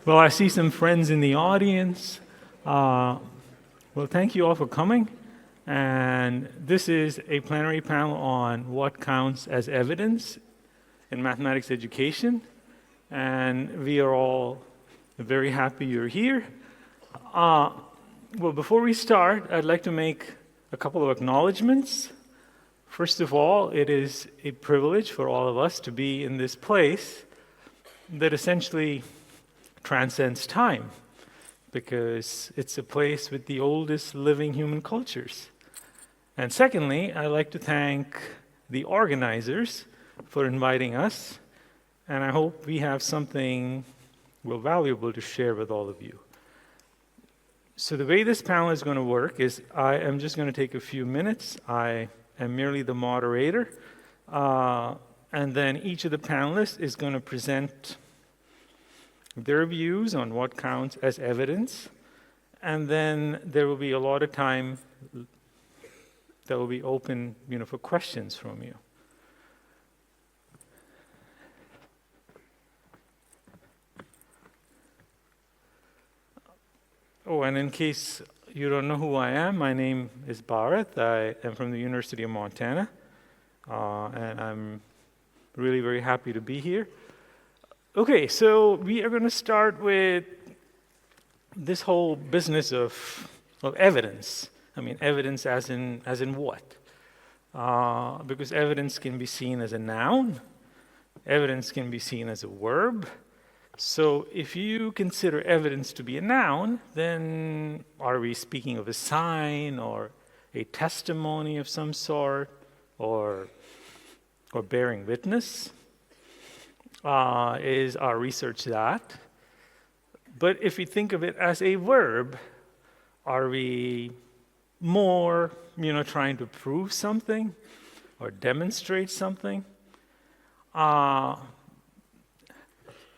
Well, I see some friends in the audience. Well, thank you all for coming. And this is a plenary panel on what counts as evidence in mathematics education. And we are all very happy you're here. Well, before we start, I'd like to make a couple of acknowledgements. First of all, it is a privilege for all of us to be in this place that essentially transcends time, because it's a place with the oldest living human cultures. And secondly, I'd like to thank the organizers for inviting us, and I hope we have something valuable to share with all of you. So the way this panel is going to work is I am just going to take a few minutes. I am merely the moderator, and then each of the panelists is going to present their views on what counts as evidence, and then there will be a lot of time that will be open, for questions from you. Oh, and in case you don't know who I am, my name is Bharath. I am from the University of Montana, and I'm really very happy to be here. Okay, so we are going to start with this whole business of evidence. I mean, evidence as in what? Because evidence can be seen as a noun. Evidence can be seen as a verb. So if you consider evidence to be a noun, then are we speaking of a sign or a testimony of some sort, or bearing witness? Is our research that? But if we think of it as a verb, are we more, trying to prove something or demonstrate something? So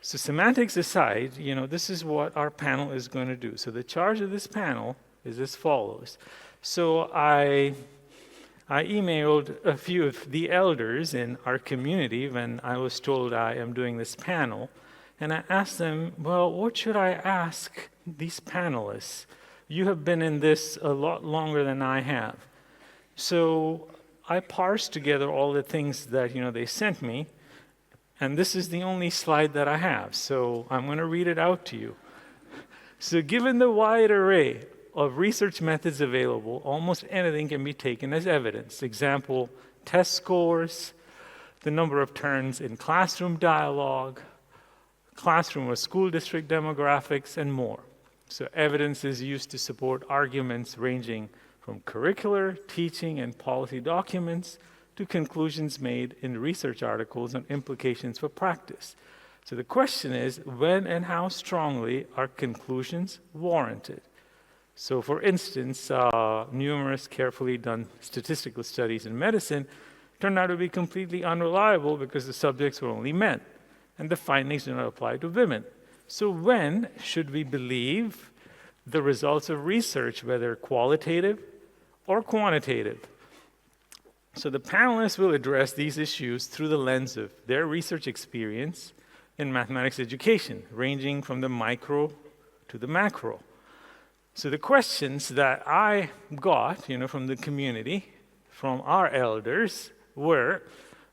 semantics aside, this is what our panel is going to do. So the charge of this panel is as follows. So I emailed a few of the elders in our community when I was told I am doing this panel, and I asked them, well, what should I ask these panelists? You have been in this a lot longer than I have. So I parsed together all the things that they sent me, and this is the only slide that I have. So I'm going to read it out to you. So given the wide array of research methods available, almost anything can be taken as evidence. Example, test scores, the number of turns in classroom dialogue, classroom or school district demographics, and more. So evidence is used to support arguments ranging from curricular, teaching, and policy documents to conclusions made in research articles on implications for practice. So the question is, when and how strongly are conclusions warranted? So for instance, numerous carefully done statistical studies in medicine turned out to be completely unreliable because the subjects were only men, and the findings do not apply to women. So when should we believe the results of research, whether qualitative or quantitative? So the panelists will address these issues through the lens of their research experience in mathematics education, ranging from the micro to the macro. So the questions that I got, from the community, from our elders, were,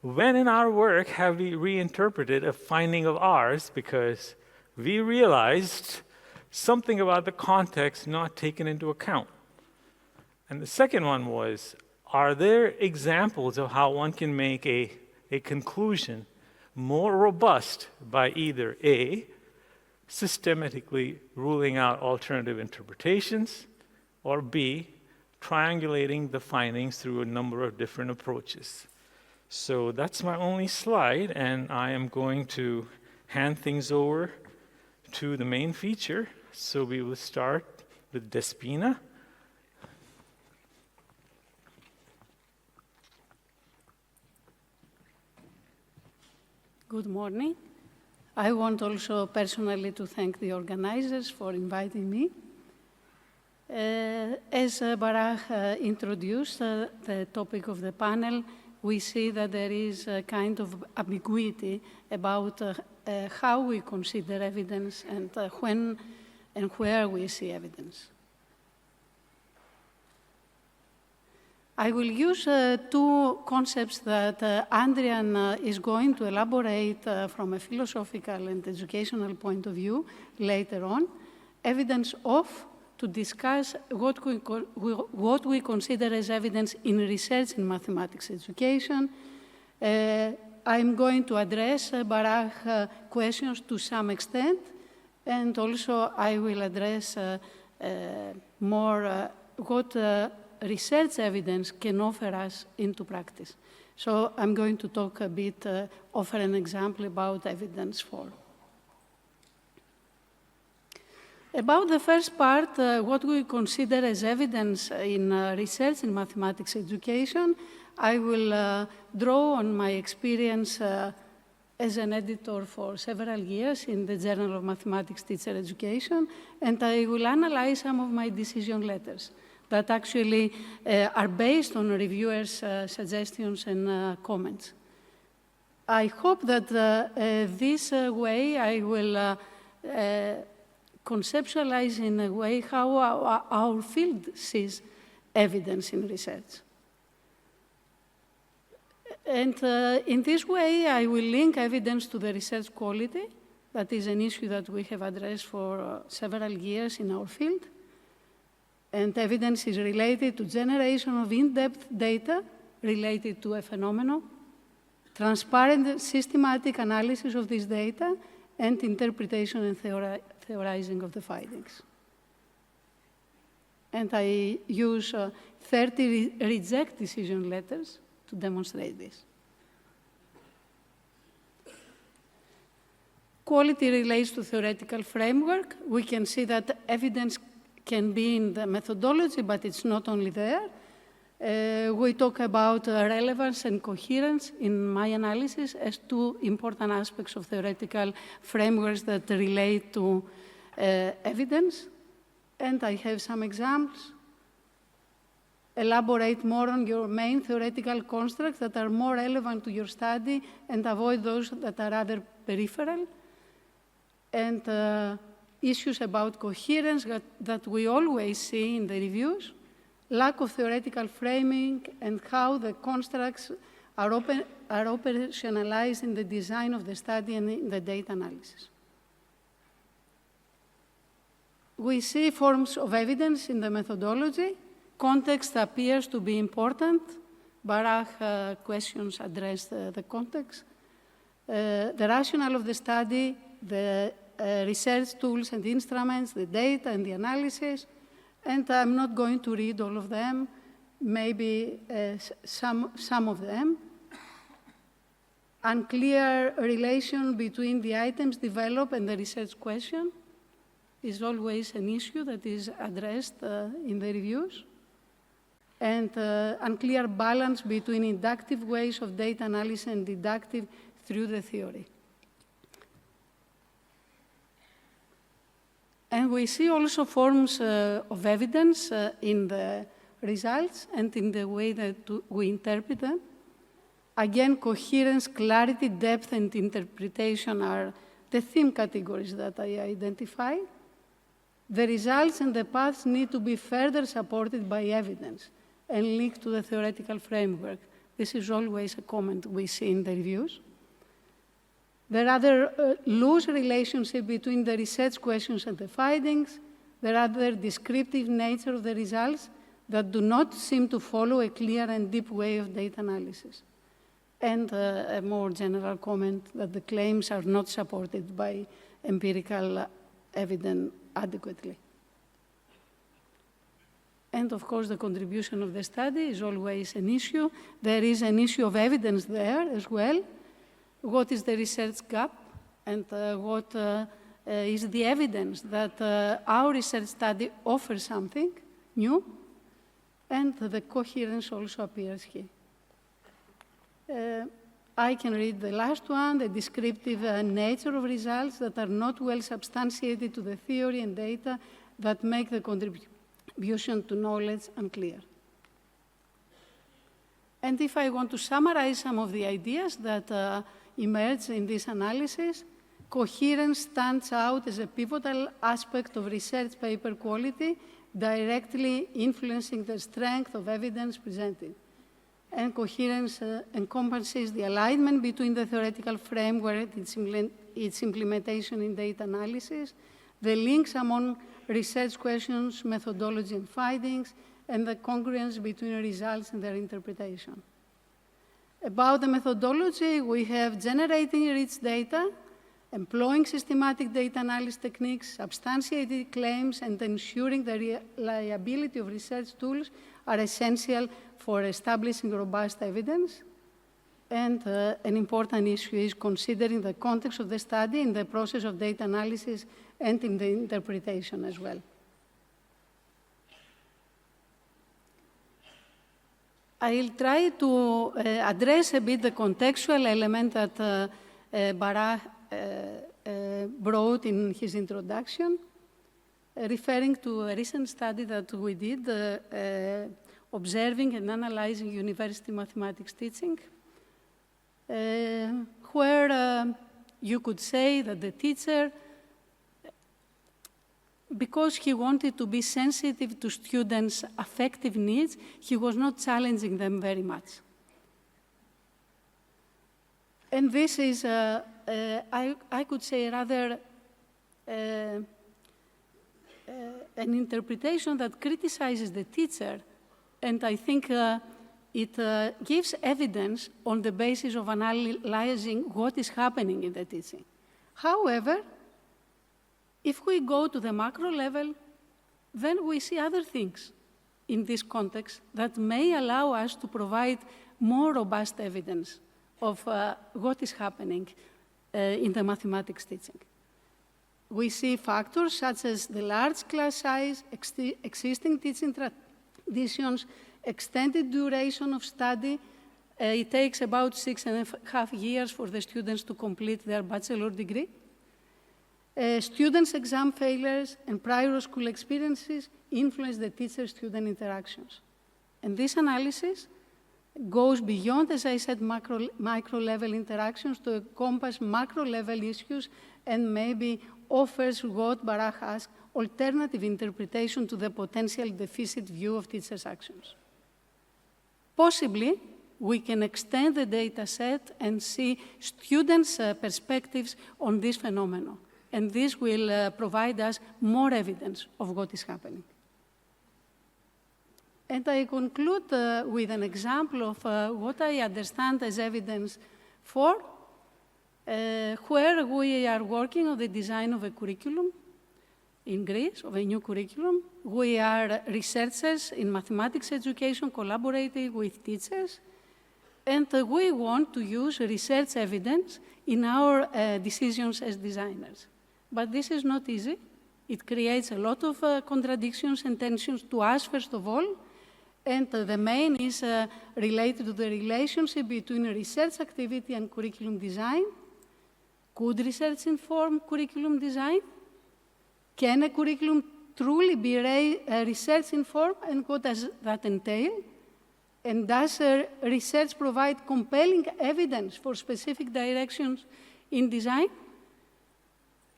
when in our work have we reinterpreted a finding of ours because we realized something about the context not taken into account? And the second one was, are there examples of how one can make a conclusion more robust by either A, systematically ruling out alternative interpretations, or B, triangulating the findings through a number of different approaches? So that's my only slide, and I am going to hand things over to the main feature. So we will start with Despina. Good morning. I want also personally to thank the organizers for inviting me. As Bharath introduced the topic of the panel, we see that there is a kind of ambiguity about how we consider evidence and when and where we see evidence. I will use two concepts that Adrian is going to elaborate from a philosophical and educational point of view later on. Evidence of, to discuss what we consider as evidence in research in mathematics education. I'm going to address Bharath questions to some extent, and also I will address more what research evidence can offer us into practice. So I'm going to talk a bit, offer an example about evidence for. About the first part, what we consider as evidence in research in mathematics education, I will draw on my experience as an editor for several years in the Journal of Mathematics Teacher Education, and I will analyze some of my decision letters that actually are based on reviewers' suggestions and comments. I hope that this way I will conceptualize in a way how our field sees evidence in research. And in this way, I will link evidence to the research quality. That is an issue that we have addressed for several years in our field. And evidence is related to generation of in-depth data related to a phenomenon, transparent systematic analysis of this data, and interpretation and theorizing of the findings. And I use 30 reject decision letters to demonstrate this. Quality relates to theoretical framework. We can see that evidence can be in the methodology, but it's not only there. We talk about relevance and coherence in my analysis as two important aspects of theoretical frameworks that relate to evidence. And I have some examples. Elaborate more on your main theoretical constructs that are more relevant to your study and avoid those that are rather peripheral. And issues about coherence that we always see in the reviews, lack of theoretical framing, and how the constructs are operationalized in the design of the study and in the data analysis. We see forms of evidence in the methodology. Context appears to be important. Bharath questions address the context. The rationale of the study, the research tools and instruments, the data and the analysis. And I'm not going to read all of them, maybe some of them. Unclear relation between the items developed and the research question is always an issue that is addressed in the reviews. And unclear balance between inductive ways of data analysis and deductive through the theory. And we see also forms of evidence in the results and in the way that we interpret them. Again, coherence, clarity, depth, and interpretation are the theme categories that I identified. The results and the paths need to be further supported by evidence and linked to the theoretical framework. This is always a comment we see in the reviews. The rather loose relationship between the research questions and the findings, the rather descriptive nature of the results that do not seem to follow a clear and deep way of data analysis, and a more general comment that the claims are not supported by empirical evidence adequately. And of course, the contribution of the study is always an issue. There is an issue of evidence there as well. What is the research gap, and what is the evidence that our research study offers something new, and the coherence also appears here. I can read the last one, the descriptive nature of results that are not well substantiated to the theory and data that make the contribution to knowledge unclear. And if I want to summarize some of the ideas that emerge in this analysis, coherence stands out as a pivotal aspect of research paper quality, directly influencing the strength of evidence presented. And coherence encompasses the alignment between the theoretical framework and its implementation in data analysis, the links among research questions, methodology, and findings, and the congruence between results and their interpretation. About the methodology, we have generating rich data, employing systematic data analysis techniques, substantiated claims, and ensuring the reliability of research tools are essential for establishing robust evidence. And an important issue is considering the context of the study in the process of data analysis and in the interpretation as well. I'll try to address a bit the contextual element that Bharath brought in his introduction, referring to a recent study that we did, observing and analyzing university mathematics teaching, where you could say that the teacher, because he wanted to be sensitive to students' affective needs, he was not challenging them very much. And this is, I could say, rather an interpretation that criticizes the teacher, and I think it gives evidence on the basis of analyzing what is happening in the teaching. However, if we go to the macro level, then we see other things in this context that may allow us to provide more robust evidence of what is happening in the mathematics teaching. We see factors such as the large class size, existing teaching traditions, extended duration of study. It takes about 6.5 years for the students to complete their bachelor degree. Students' exam failures and prior school experiences influence the teacher-student interactions. And this analysis goes beyond, as I said, micro-level interactions to encompass macro-level issues and maybe offers what Bharath asked, alternative interpretation to the potential deficit view of teachers' actions. Possibly, we can extend the data set and see students' perspectives on this phenomenon. And this will provide us more evidence of what is happening. And I conclude with an example of what I understand as evidence for, where we are working on the design of a curriculum in Greece, of a new curriculum. We are researchers in mathematics education collaborating with teachers, and we want to use research evidence in our decisions as designers. But this is not easy. It creates a lot of contradictions and tensions to us, first of all. And the main is related to the relationship between research activity and curriculum design. Could research inform curriculum design? Can a curriculum truly be research informed, and what does that entail? And does research provide compelling evidence for specific directions in design?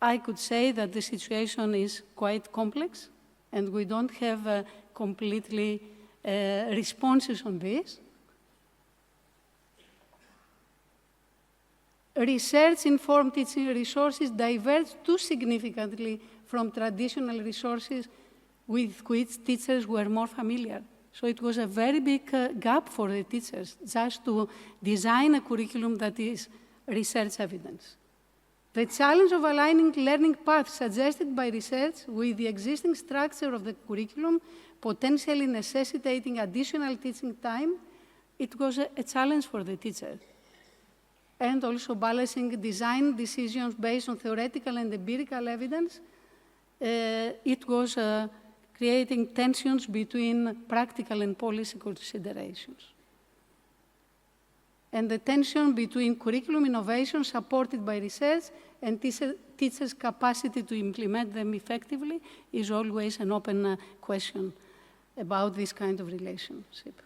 I could say that the situation is quite complex, and we don't have completely responses on this. Research-informed teaching resources diverge too significantly from traditional resources with which teachers were more familiar. So it was a very big gap for the teachers just to design a curriculum that is research evidence. The challenge of aligning learning paths suggested by research with the existing structure of the curriculum, potentially necessitating additional teaching time, it was a challenge for the teacher. And also balancing design decisions based on theoretical and empirical evidence, it was creating tensions between practical and policy considerations. And the tension between curriculum innovation supported by research and teachers' capacity to implement them effectively is always an open question about this kind of relationship.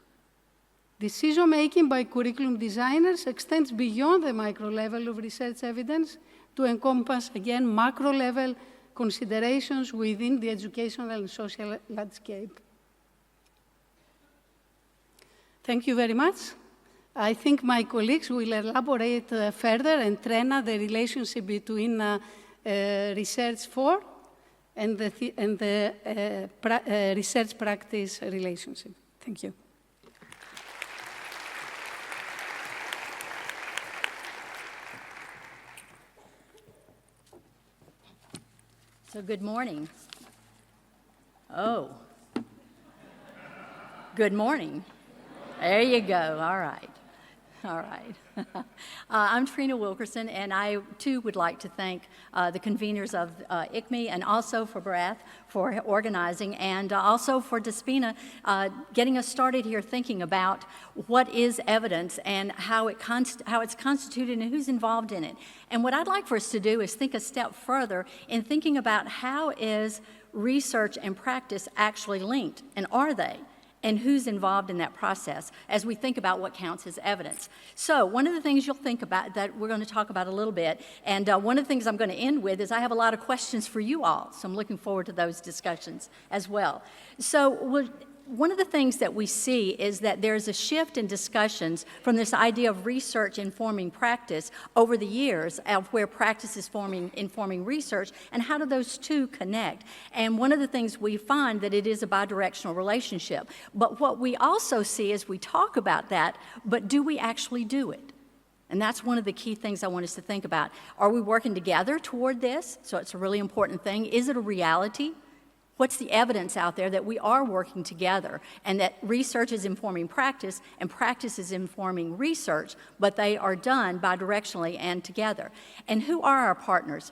Decision-making by curriculum designers extends beyond the micro level of research evidence to encompass, again, macro-level considerations within the educational and social landscape. Thank you very much. I think my colleagues will elaborate further and Trena the relationship between research for and the research practice relationship. Thank you. So good morning. Oh. Good morning. There you go. All right. All right. I'm Trena Wilkerson, and I, too, would like to thank the conveners of ICME and also for Bharath for organizing, and also for Despina getting us started here thinking about what is evidence and how it's constituted and who's involved in it. And what I'd like for us to do is think a step further in thinking about how is research and practice actually linked, and are they? And who's involved in that process as we think about what counts as evidence. So one of the things you'll think about that we're going to talk about a little bit, and one of the things I'm going to end with is I have a lot of questions for you all, so I'm looking forward to those discussions as well. So one of the things that we see is that there's a shift in discussions from this idea of research informing practice over the years of where practice is informing research, and how do those two connect. And one of the things we find that it is a bidirectional relationship. But what we also see is we talk about that, but do we actually do it? And that's one of the key things I want us to think about. Are we working together toward this? So it's a really important thing. Is it a reality? What's the evidence out there that we are working together and that research is informing practice and practice is informing research, but they are done bidirectionally and together? And who are our partners?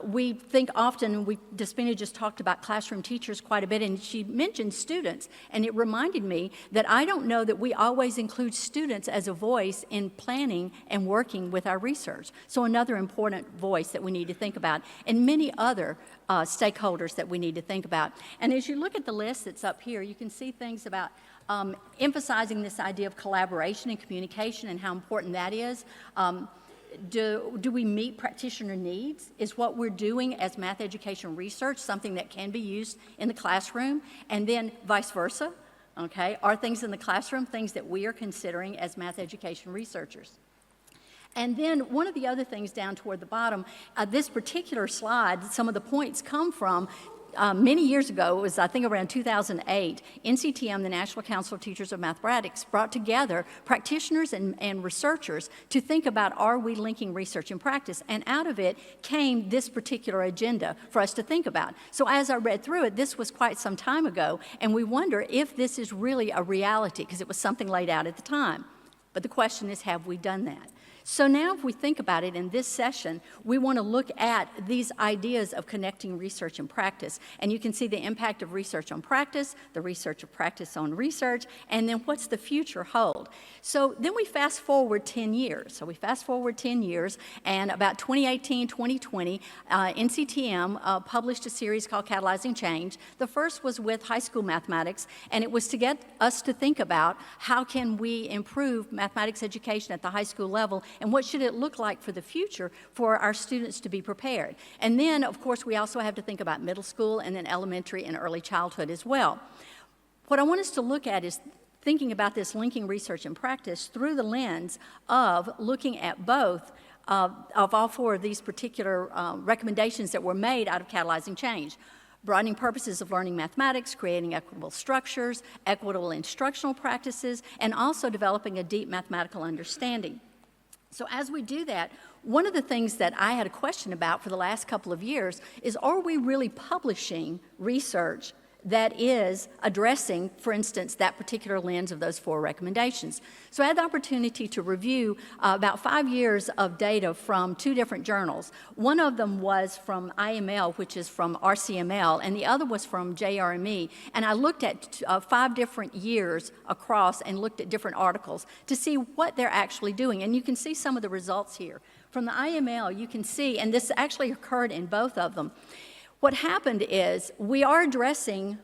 We think often, Despina just talked about classroom teachers quite a bit, and she mentioned students, and it reminded me that I don't know that we always include students as a voice in planning and working with our research. So another important voice that we need to think about, and many other stakeholders that we need to think about. And as you look at the list that's up here, you can see things about emphasizing this idea of collaboration and communication and how important that is. Do we meet practitioner needs? Is what we're doing as math education research something that can be used in the classroom? And then vice versa, okay? Are things in the classroom things that we are considering as math education researchers? And then one of the other things down toward the bottom, this particular slide, some of the points come from many years ago. It was, I think, around 2008, NCTM, the National Council of Teachers of Mathematics, brought together practitioners and researchers to think about, are we linking research and practice? And out of it came this particular agenda for us to think about. So as I read through it, this was quite some time ago, and we wonder if this is really a reality, because it was something laid out at the time. But the question is, have we done that? So now if we think about it in this session, we want to look at these ideas of connecting research and practice. And you can see the impact of research on practice, the research of practice on research, and then what's the future hold. So then we fast forward 10 years. So we fast forward 10 years, and about 2018, 2020, NCTM published a series called Catalyzing Change. The first was with high school mathematics, and it was to get us to think about how can we improve mathematics education at the high school level, and what should it look like for the future for our students to be prepared. And then, of course, we also have to think about middle school and then elementary and early childhood as well. What I want us to look at is thinking about this linking research and practice through the lens of looking at both of all four of these particular recommendations that were made out of Catalyzing Change. Broadening purposes of learning mathematics, creating equitable structures, equitable instructional practices, and also developing a deep mathematical understanding. So as we do that, one of the things that I had a question about for the last couple of years is, are we really publishing research that is addressing, for instance, that particular lens of those four recommendations? So I had the opportunity to review about 5 years of data from 2 different journals. One of them was from IML, which is from RCML, and the other was from JRME. And I looked at 5 different years across and looked at different articles to see what they're actually doing. And you can see some of the results here. From the IML, you can see, and this actually occurred in both of them, what happened is we are addressing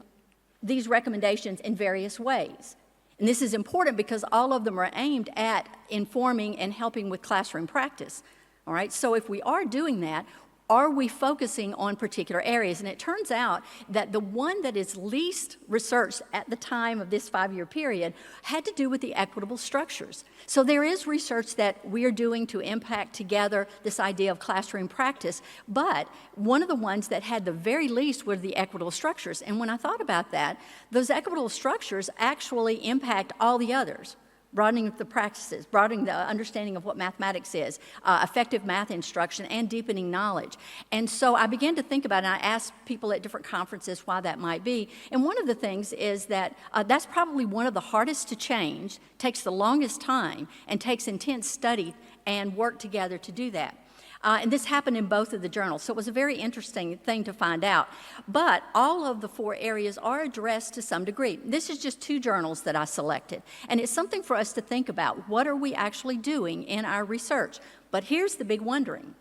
these recommendations in various ways. And this is important because all of them are aimed at informing and helping with classroom practice. All right, so if we are doing that, are we focusing on particular areas? And it turns out that the one that is least researched at the time of this 5-year period had to do with the equitable structures. So there is research that we are doing to impact together this idea of classroom practice, but one of the ones that had the very least were the equitable structures. And when I thought about that, those equitable structures actually impact all the others. Broadening the practices, broadening the understanding of what mathematics is, effective math instruction, and deepening knowledge. And so I began to think about it, and I asked people at different conferences why that might be. And one of the things is that that's probably one of the hardest to change, takes the longest time, and takes intense study and work together to do that. And this happened in both of the journals, so it was a very interesting thing to find out. But all of the 4 areas are addressed to some degree. This is just 2 journals that I selected, and it's something for us to think about. What are we actually doing in our research? But here's the big wondering.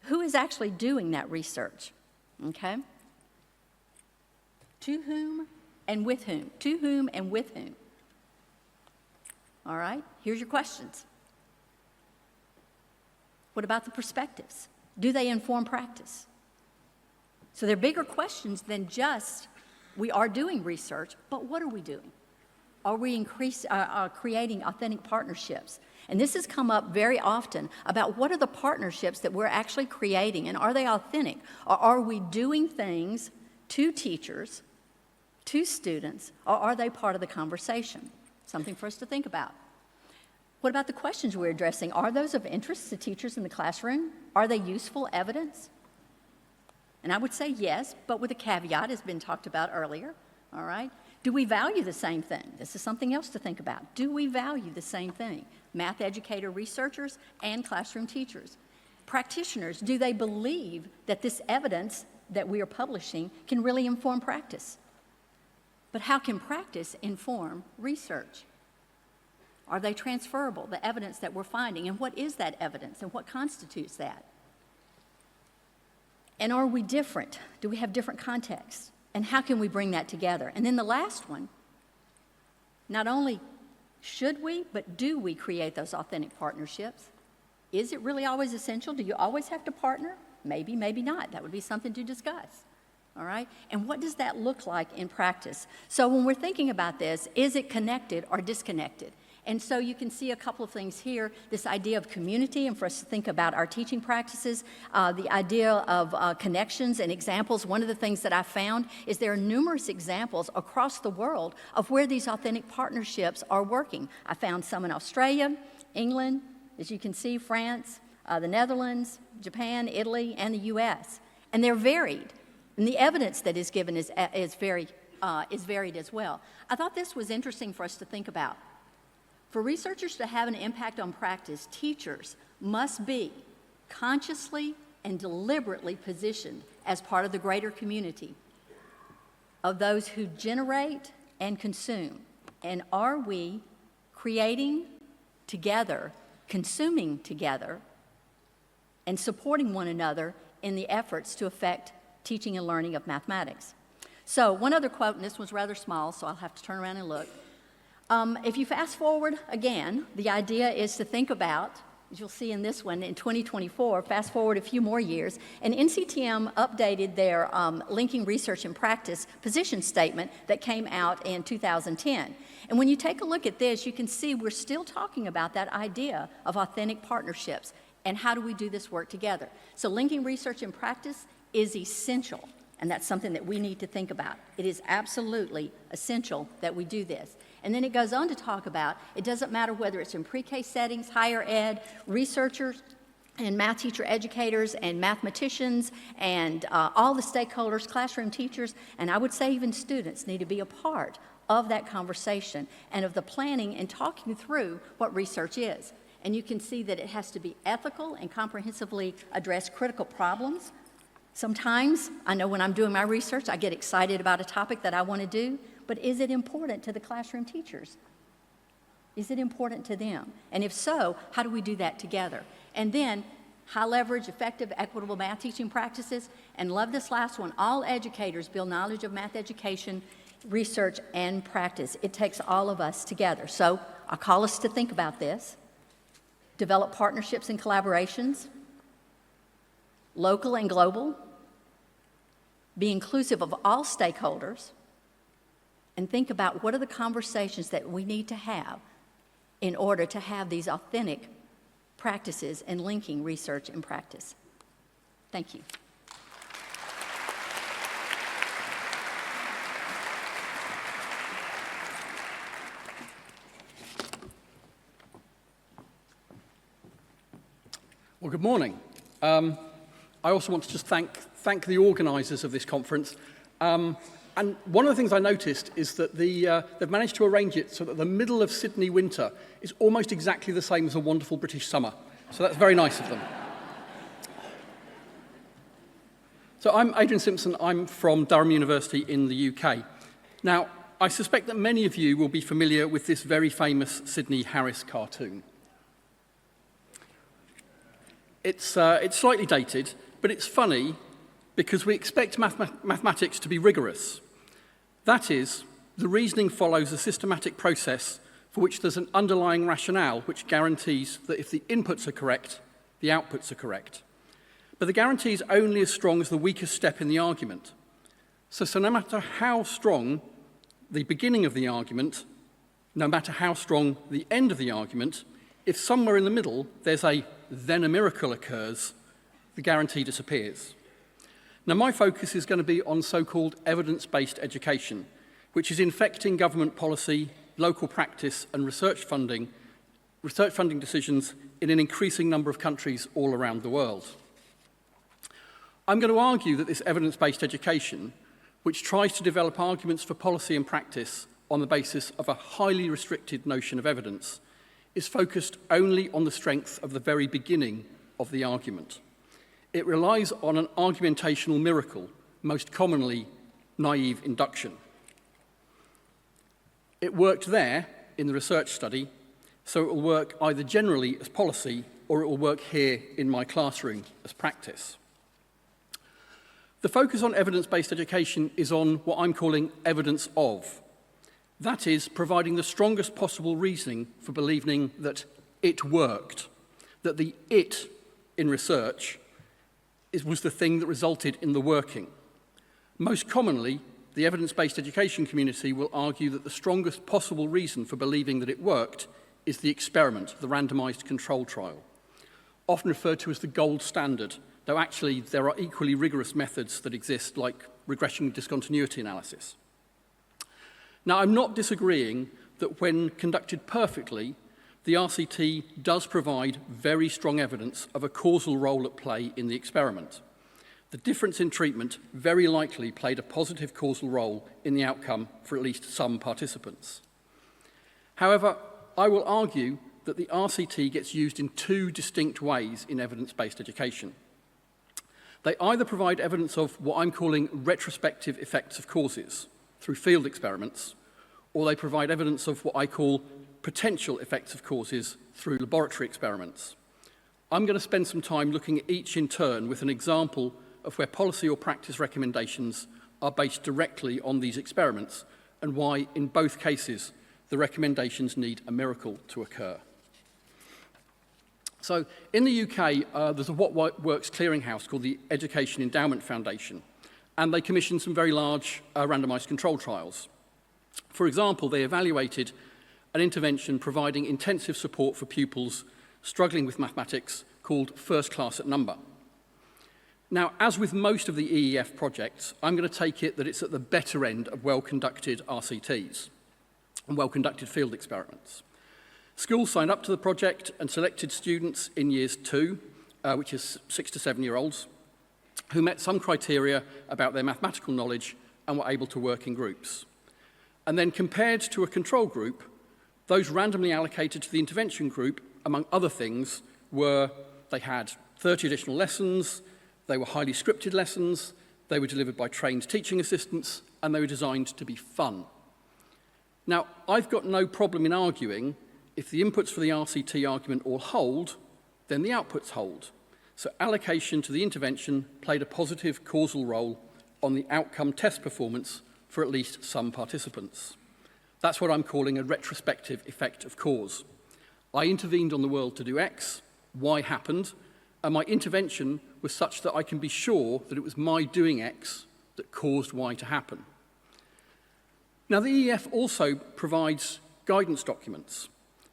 Who is actually doing that research? Okay? To whom and with whom? To whom and with whom? All right, here's your questions. What about the perspectives? Do they inform practice? So they're bigger questions than just, we are doing research, but what are we doing? Are we creating authentic partnerships? And this has come up very often about what are the partnerships that we're actually creating, and are they authentic? Or are we doing things to teachers, to students, or are they part of the conversation? Something for us to think about. What about the questions we're addressing? Are those of interest to teachers in the classroom? Are they useful evidence? And I would say yes, but with a caveat, has been talked about earlier, all right? Do we value the same thing? This is something else to think about. Do we value the same thing? Math educator researchers and classroom teachers. Practitioners, do they believe that this evidence that we are publishing can really inform practice? But how can practice inform research? Are they transferable, the evidence that we're finding? And what is that evidence, and what constitutes that? And are we different? Do we have different contexts? And how can we bring that together? And then the last one, not only should we, but do we create those authentic partnerships? Is it really always essential? Do you always have to partner? Maybe, maybe not. That would be something to discuss. All right? And what does that look like in practice? So when we're thinking about this, is it connected or disconnected? And so you can see a couple of things here, this idea of community, and for us to think about our teaching practices, the idea of connections and examples. One of the things that I found is there are numerous examples across the world of where these authentic partnerships are working. I found some in Australia, England, as you can see, France, the Netherlands, Japan, Italy, and the US. And they're varied. And the evidence that is given is varied as well. I thought this was interesting for us to think about. For researchers to have an impact on practice, teachers must be consciously and deliberately positioned as part of the greater community of those who generate and consume. And are we creating together, consuming together, and supporting one another in the efforts to affect teaching and learning of mathematics? So one other quote, and this was rather small, so I'll have to turn around and look. If you fast forward again, the idea is to think about, as you'll see in this one, in 2024, fast forward a few more years, and NCTM updated their linking research and practice position statement that came out in 2010. And when you take a look at this, you can see we're still talking about that idea of authentic partnerships and how do we do this work together. So linking research and practice is essential, and that's something that we need to think about. It is absolutely essential that we do this. And then it goes on to talk about, it doesn't matter whether it's in pre-K settings, higher ed, researchers, and math teacher educators, and mathematicians, and all the stakeholders, classroom teachers, and I would say even students need to be a part of that conversation and of the planning and talking through what research is. And you can see that it has to be ethical and comprehensively address critical problems. Sometimes, I know when I'm doing my research, I get excited about a topic that I want to do, but is it important to the classroom teachers? Is it important to them? And if so, how do we do that together? And then, high leverage, effective, equitable math teaching practices, and love this last one, all educators build knowledge of math education, research, and practice. It takes all of us together. So I'll call us to think about this. develop partnerships and collaborations, local and global, be inclusive of all stakeholders, and think about what are the conversations that we need to have in order to have these authentic practices and linking research and practice. Thank you. Well, good morning. I also want to just thank the organisers of this conference. And one of the things I noticed is that they've managed to arrange it so that the middle of Sydney winter is almost exactly the same as a wonderful British summer. So that's very nice of them. So I'm Adrian Simpson. I'm from Durham University in the UK. Now, I suspect that many of you will be familiar with this very famous Sidney Harris cartoon. It's slightly dated, but it's funny because we expect mathematics to be rigorous. That is, the reasoning follows a systematic process for which there's an underlying rationale which guarantees that if the inputs are correct, the outputs are correct. But the guarantee is only as strong as the weakest step in the argument. So no matter how strong the beginning of the argument, no matter how strong the end of the argument, if somewhere in the middle there's then a miracle occurs, the guarantee disappears. Now, my focus is going to be on so-called evidence-based education, which is infecting government policy, local practice, and research funding decisions in an increasing number of countries all around the world. I'm going to argue that this evidence-based education, which tries to develop arguments for policy and practice on the basis of a highly restricted notion of evidence, is focused only on the strength of the very beginning of the argument. It relies on an argumentational miracle, most commonly naive induction. It worked there in the research study, so it will work either generally as policy or it will work here in my classroom as practice. The focus on evidence-based education is on what I'm calling evidence of. That is, providing the strongest possible reasoning for believing that it worked, that the it in research was the thing that resulted in the working. Most commonly, the evidence-based education community will argue that the strongest possible reason for believing that it worked is the experiment, the randomized control trial, often referred to as the gold standard, though actually there are equally rigorous methods that exist, like regression discontinuity analysis. Now, I'm not disagreeing that when conducted perfectly, the RCT does provide very strong evidence of a causal role at play in the experiment. The difference in treatment very likely played a positive causal role in the outcome for at least some participants. However, I will argue that the RCT gets used in two distinct ways in evidence-based education. They either provide evidence of what I'm calling retrospective effects of causes through field experiments, or they provide evidence of what I call potential effects of causes through laboratory experiments. I'm going to spend some time looking at each in turn with an example of where policy or practice recommendations are based directly on these experiments and why, in both cases, the recommendations need a miracle to occur. So, in the UK, there's a What Works clearinghouse called the Education Endowment Foundation, and they commissioned some very large randomised control trials. For example, they evaluated an intervention providing intensive support for pupils struggling with mathematics called First Class at Number. Now, as with most of the EEF projects, I'm going to take it that it's at the better end of well-conducted RCTs and well-conducted field experiments. Schools signed up to the project and selected students in years 2, which is 6 to 7-year-olds, who met some criteria about their mathematical knowledge and were able to work in groups. And then compared to a control group, those randomly allocated to the intervention group, among other things, they had 30 additional lessons, they were highly scripted lessons, they were delivered by trained teaching assistants, and they were designed to be fun. Now, I've got no problem in arguing if the inputs for the RCT argument all hold, then the outputs hold. So allocation to the intervention played a positive causal role on the outcome test performance for at least some participants. That's what I'm calling a retrospective effect of cause. I intervened on the world to do X, Y happened, and my intervention was such that I can be sure that it was my doing X that caused Y to happen. Now, the EEF also provides guidance documents.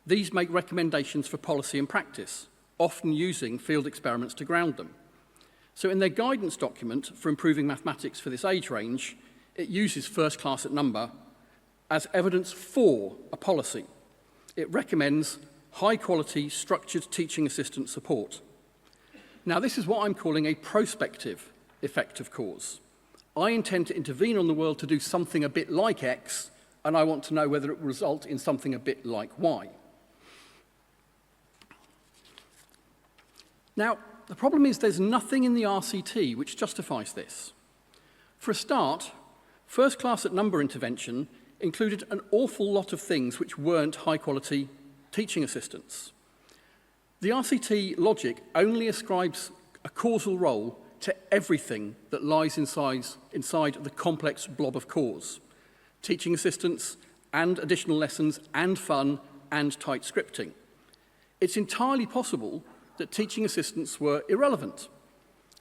These make recommendations for policy and practice, often using field experiments to ground them. So in their guidance document for improving mathematics for this age range, it uses first class at number as evidence for a policy. It recommends high-quality, structured teaching assistant support. Now, this is what I'm calling a prospective effect of cause. I intend to intervene on the world to do something a bit like X, and I want to know whether it will result in something a bit like Y. Now, the problem is there's nothing in the RCT which justifies this. For a start, first class at number intervention included an awful lot of things which weren't high-quality teaching assistants. The RCT logic only ascribes a causal role to everything that lies inside the complex blob of cause. Teaching assistants and additional lessons and fun and tight scripting. It's entirely possible that teaching assistants were irrelevant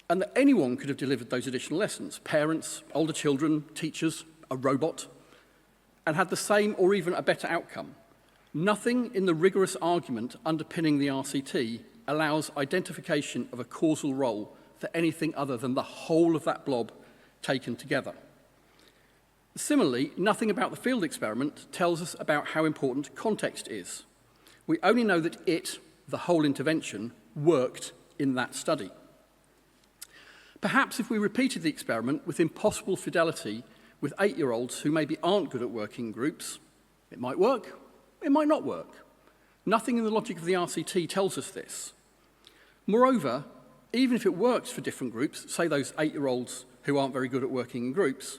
and that anyone could have delivered those additional lessons, parents, older children, teachers, a robot, and had the same or even a better outcome. Nothing in the rigorous argument underpinning the RCT allows identification of a causal role for anything other than the whole of that blob taken together. Similarly, nothing about the field experiment tells us about how important context is. We only know that it, the whole intervention, worked in that study. Perhaps if we repeated the experiment with impossible fidelity with 8-year-olds who maybe aren't good at working in groups, it might work, it might not work. Nothing in the logic of the RCT tells us this. Moreover, even if it works for different groups, say those 8-year-olds who aren't very good at working in groups,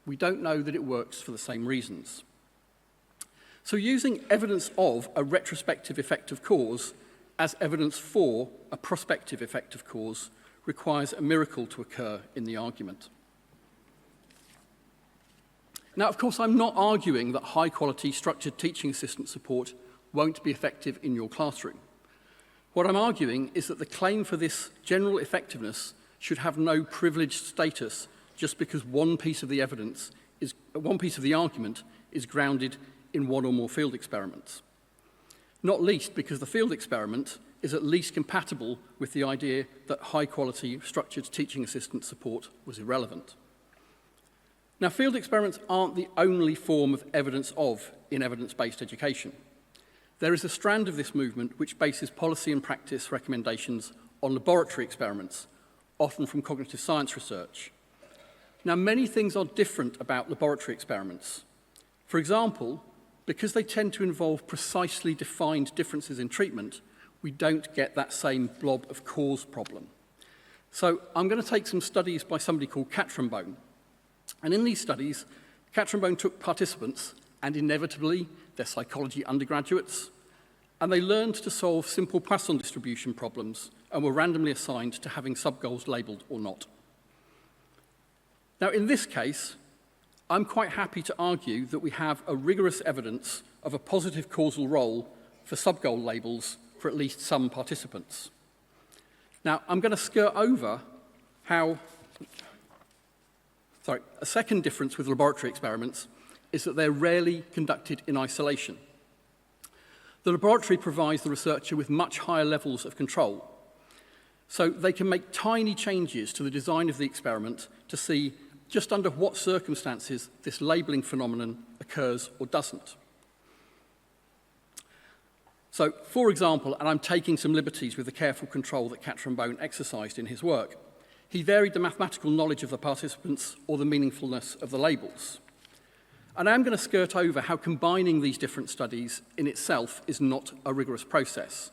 we don't know that it works for the same reasons. So using evidence of a retrospective effect of cause as evidence for a prospective effect of cause requires a miracle to occur in the argument. Now, of course, I'm not arguing that high-quality structured teaching assistant support won't be effective in your classroom. What I'm arguing is that the claim for this general effectiveness should have no privileged status just because one piece of the argument is grounded in one or more field experiments. Not least because the field experiment is at least compatible with the idea that high-quality structured teaching assistant support was irrelevant. Now, field experiments aren't the only form of evidence of in evidence-based education. There is a strand of this movement which bases policy and practice recommendations on laboratory experiments, often from cognitive science research. Now, many things are different about laboratory experiments. For example, because they tend to involve precisely defined differences in treatment, we don't get that same blob of cause problem. So I'm going to take some studies by somebody called Catronbone. And in these studies, Catronbone took participants, and inevitably they're psychology undergraduates, and they learned to solve simple Poisson distribution problems and were randomly assigned to having subgoals labelled or not. Now, in this case, I'm quite happy to argue that we have a rigorous evidence of a positive causal role for subgoal labels for at least some participants. Now, I'm going to skirt over a second difference with laboratory experiments is that they're rarely conducted in isolation. The laboratory provides the researcher with much higher levels of control, so they can make tiny changes to the design of the experiment to see just under what circumstances this labelling phenomenon occurs or doesn't. So, for example, and I'm taking some liberties with the careful control that Catronbone exercised in his work, he varied the mathematical knowledge of the participants or the meaningfulness of the labels. And I'm going to skirt over how combining these different studies in itself is not a rigorous process.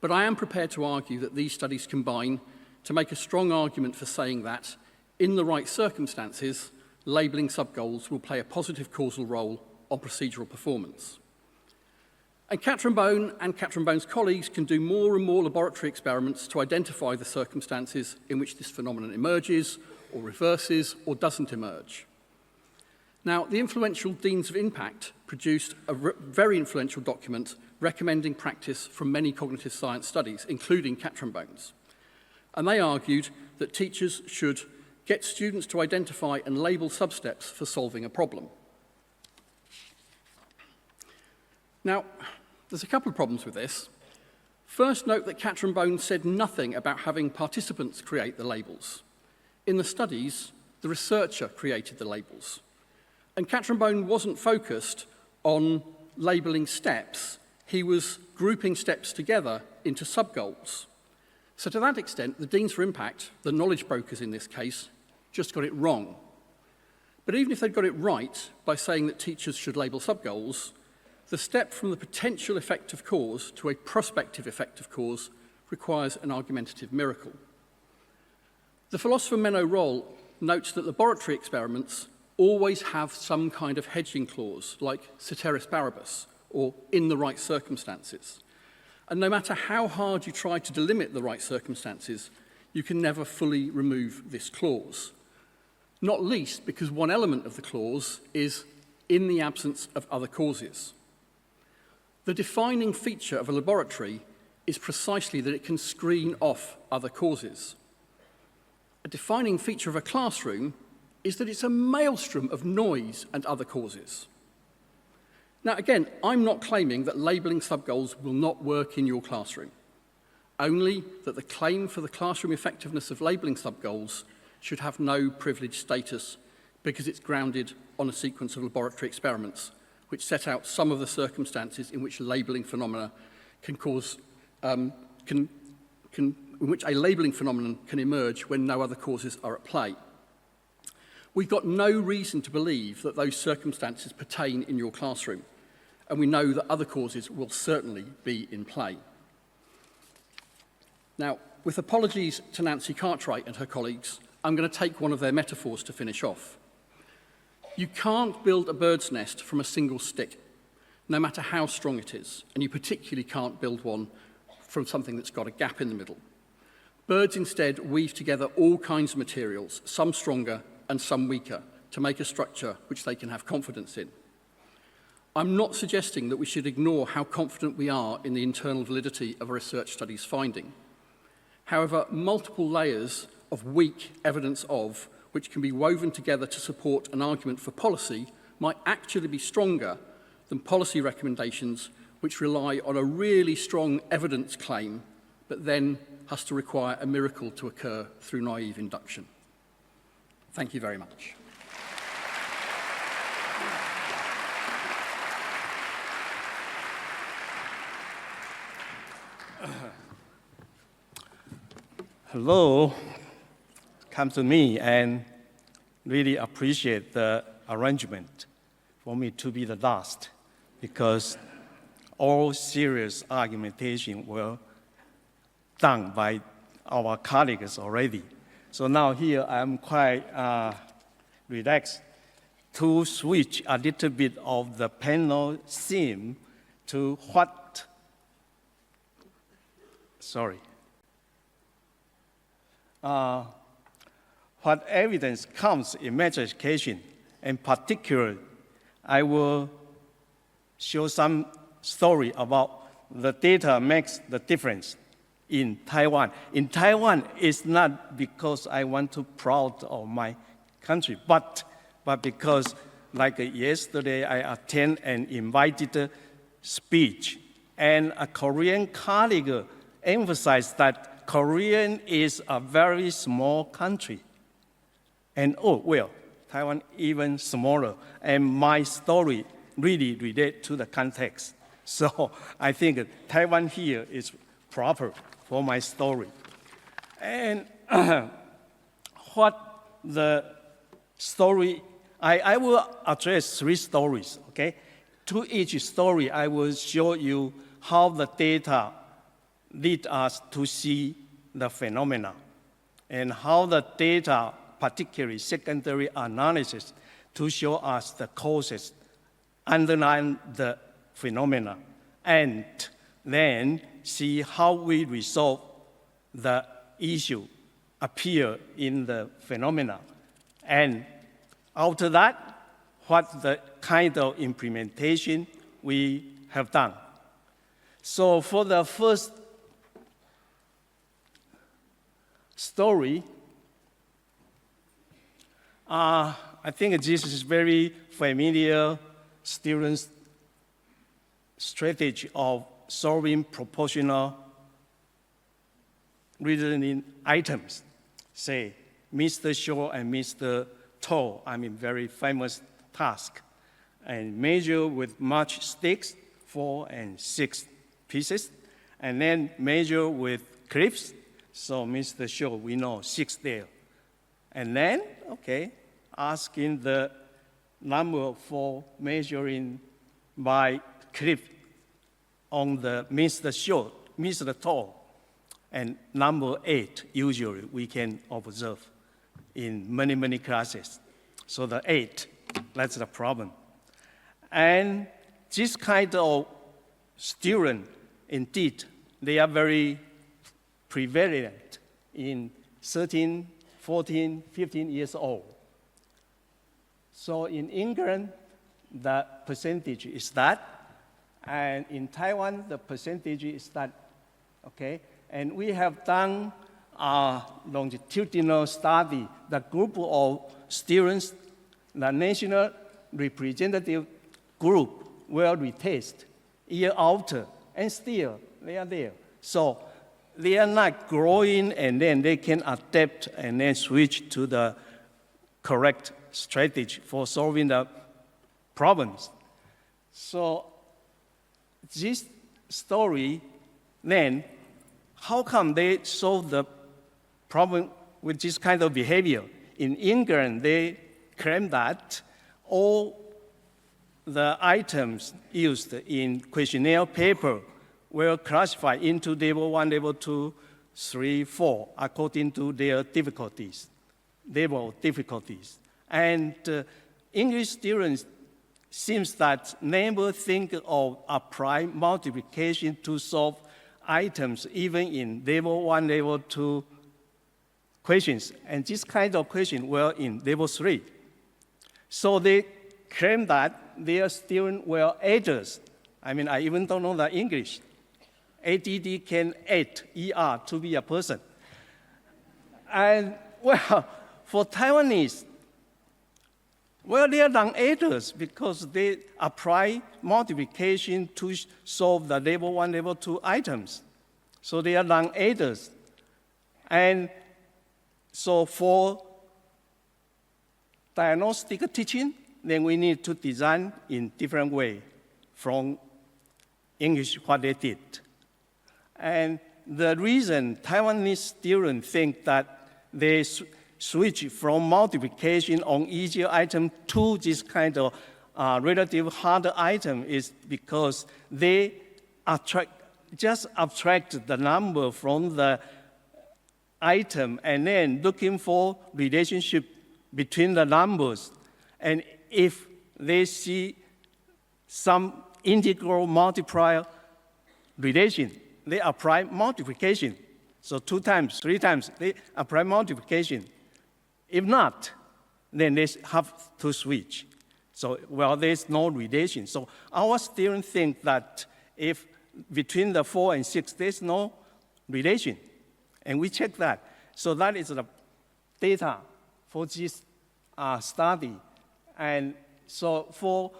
But I am prepared to argue that these studies combine to make a strong argument for saying that, in the right circumstances, labelling subgoals will play a positive causal role on procedural performance. And Catronbone's colleagues can do more and more laboratory experiments to identify the circumstances in which this phenomenon emerges, or reverses, or doesn't emerge. Now, the influential Deans of Impact produced a very influential document recommending practice from many cognitive science studies, including cat trombones. And they argued that teachers should get students to identify and label substeps for solving a problem. Now, there's a couple of problems with this. First, note that cat trombone said nothing about having participants create the labels. In the studies, the researcher created the labels. And cat trombone wasn't focused on labeling steps. He was grouping steps together into sub-goals. So to that extent, the Deans for Impact, the knowledge brokers in this case, just got it wrong. But even if they'd got it right by saying that teachers should label sub-goals, the step from the potential effective cause to a prospective effective cause requires an argumentative miracle. The philosopher Menno Roll notes that laboratory experiments always have some kind of hedging clause, like ceteris paribus, or in the right circumstances. And no matter how hard you try to delimit the right circumstances, you can never fully remove this clause. Not least because one element of the clause is in the absence of other causes. The defining feature of a laboratory is precisely that it can screen off other causes. A defining feature of a classroom is that it's a maelstrom of noise and other causes. Now, again, I'm not claiming that labelling sub-goals will not work in your classroom, only that the claim for the classroom effectiveness of labelling sub-goals should have no privileged status because it's grounded on a sequence of laboratory experiments which set out some of the circumstances in which labelling phenomena can cause, in which a labelling phenomenon can emerge when no other causes are at play. We've got no reason to believe that those circumstances pertain in your classroom, and we know that other causes will certainly be in play. Now, with apologies to Nancy Cartwright and her colleagues, I'm going to take one of their metaphors to finish off. You can't build a bird's nest from a single stick, no matter how strong it is, and you particularly can't build one from something that's got a gap in the middle. Birds instead weave together all kinds of materials, some stronger and some weaker, to make a structure which they can have confidence in. I'm not suggesting that we should ignore how confident we are in the internal validity of a research study's finding. However, multiple layers of weak evidence of which can be woven together to support an argument for policy might actually be stronger than policy recommendations which rely on a really strong evidence claim, but then has to require a miracle to occur through naive induction. Thank you very much. Hello, come to me and really appreciate the arrangement for me to be the last because all serious argumentation were done by our colleagues already. So now here I'm quite relaxed to switch a little bit of the panel theme to what evidence counts in math education. In particular, I will show some story about the data makes the difference in Taiwan. In Taiwan, it's not because I want to proud of my country, but because like yesterday I attend an invited speech, and a Korean colleague emphasized that Korea is a very small country. And Taiwan even smaller. And my story really relates to the context. So I think Taiwan here is proper for my story. And what the story, I will address 3 stories, okay? To each story, I will show you how the data lead us to see the phenomena and how the data, particularly secondary analysis, to show us the causes underlying the phenomena, and then see how we resolve the issue appear in the phenomena. And after that, what the kind of implementation we have done. So for the first story, I think this is very familiar students' strategy of solving proportional reasoning items. Say, Mr. Shaw and Mr. Toll, very famous task. And measure with much sticks, 4 and 6 pieces. And then measure with clips. So Mr. Shaw, we know 6 there. And then, asking the number for measuring by clip on the Mr. Shaw, Mr. Tall, and number 8, usually we can observe in many, many classes. So the 8, that's the problem. And this kind of student, indeed, they are very prevalent in 13, 14, 15 years old. So in England, the percentage is that, and in Taiwan, the percentage is that, And we have done a longitudinal study, the group of students, the national representative group will retest year after, and still they are there. So they are not growing, and then they can adapt and then switch to the correct strategy for solving the problems. So this story, then, how come they solve the problem with this kind of behavior? In England, they claim that all the items used in questionnaire paper were classified into level 1, level 2, 3, 4, according to their difficulties, level of difficulties. And English students seems that never think of applying multiplication to solve items, even in level 1, level 2 questions. And this kind of question were in level 3. So they claim that their students were aiders. I even don't know the English. ADD can aid, ER, to be a person. And, for Taiwanese, they are non-aiders because they apply multiplication to solve the level 1, level 2 items. So they are non-aiders. And so for diagnostic teaching, then we need to design in different way from English what they did. And the reason Taiwanese students think that they switch from multiplication on easier item to this kind of relative harder item is because they just abstract the number from the item and then looking for relationship between the numbers. And if they see some integral multiplier relation, they apply multiplication. So 2 times, 3 times, they apply multiplication. If not, then they have to switch. So, there's no relation. So our students think that if between the 4 and 6, there's no relation. And we check that. So that is the data for this study. And so for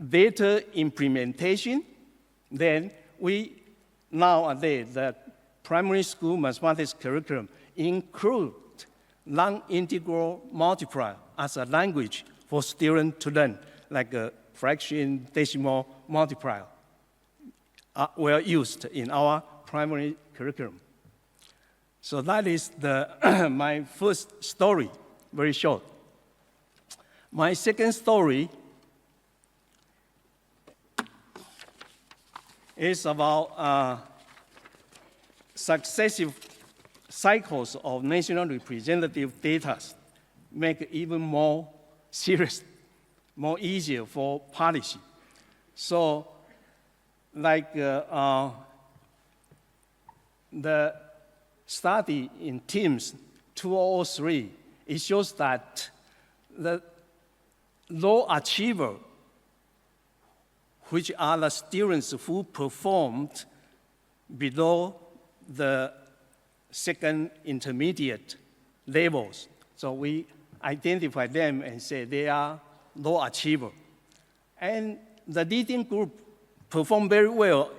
data implementation, then we nowadays, the primary school mathematics curriculum include non-integral multiplier as a language for students to learn, like a fraction, decimal multiplier, were used in our primary curriculum. So that is my first story, very short. My second story is about successive cycles of national representative data make it even more serious, more easier for policy. So, like the study in TIMSS 2003, it shows that the low achiever which are the students who performed below the second intermediate levels. So we identify them and say they are low achiever. And the leading group performed very well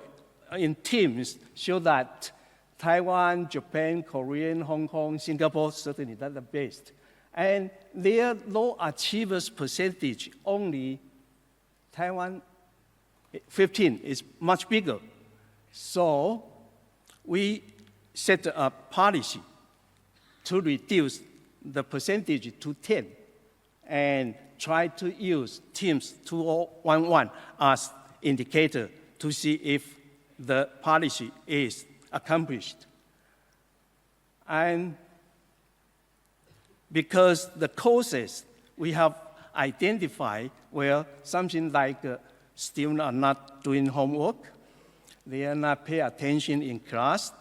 in teams, show that Taiwan, Japan, Korea, Hong Kong, Singapore, certainly that's the best. And their low achievers percentage, only Taiwan 15 is much bigger. So we set a policy to reduce the percentage to 10 and try to use teams 2011 as indicator to see if the policy is accomplished. And because the causes we have identified where something like students are not doing homework, they are not paying attention in class,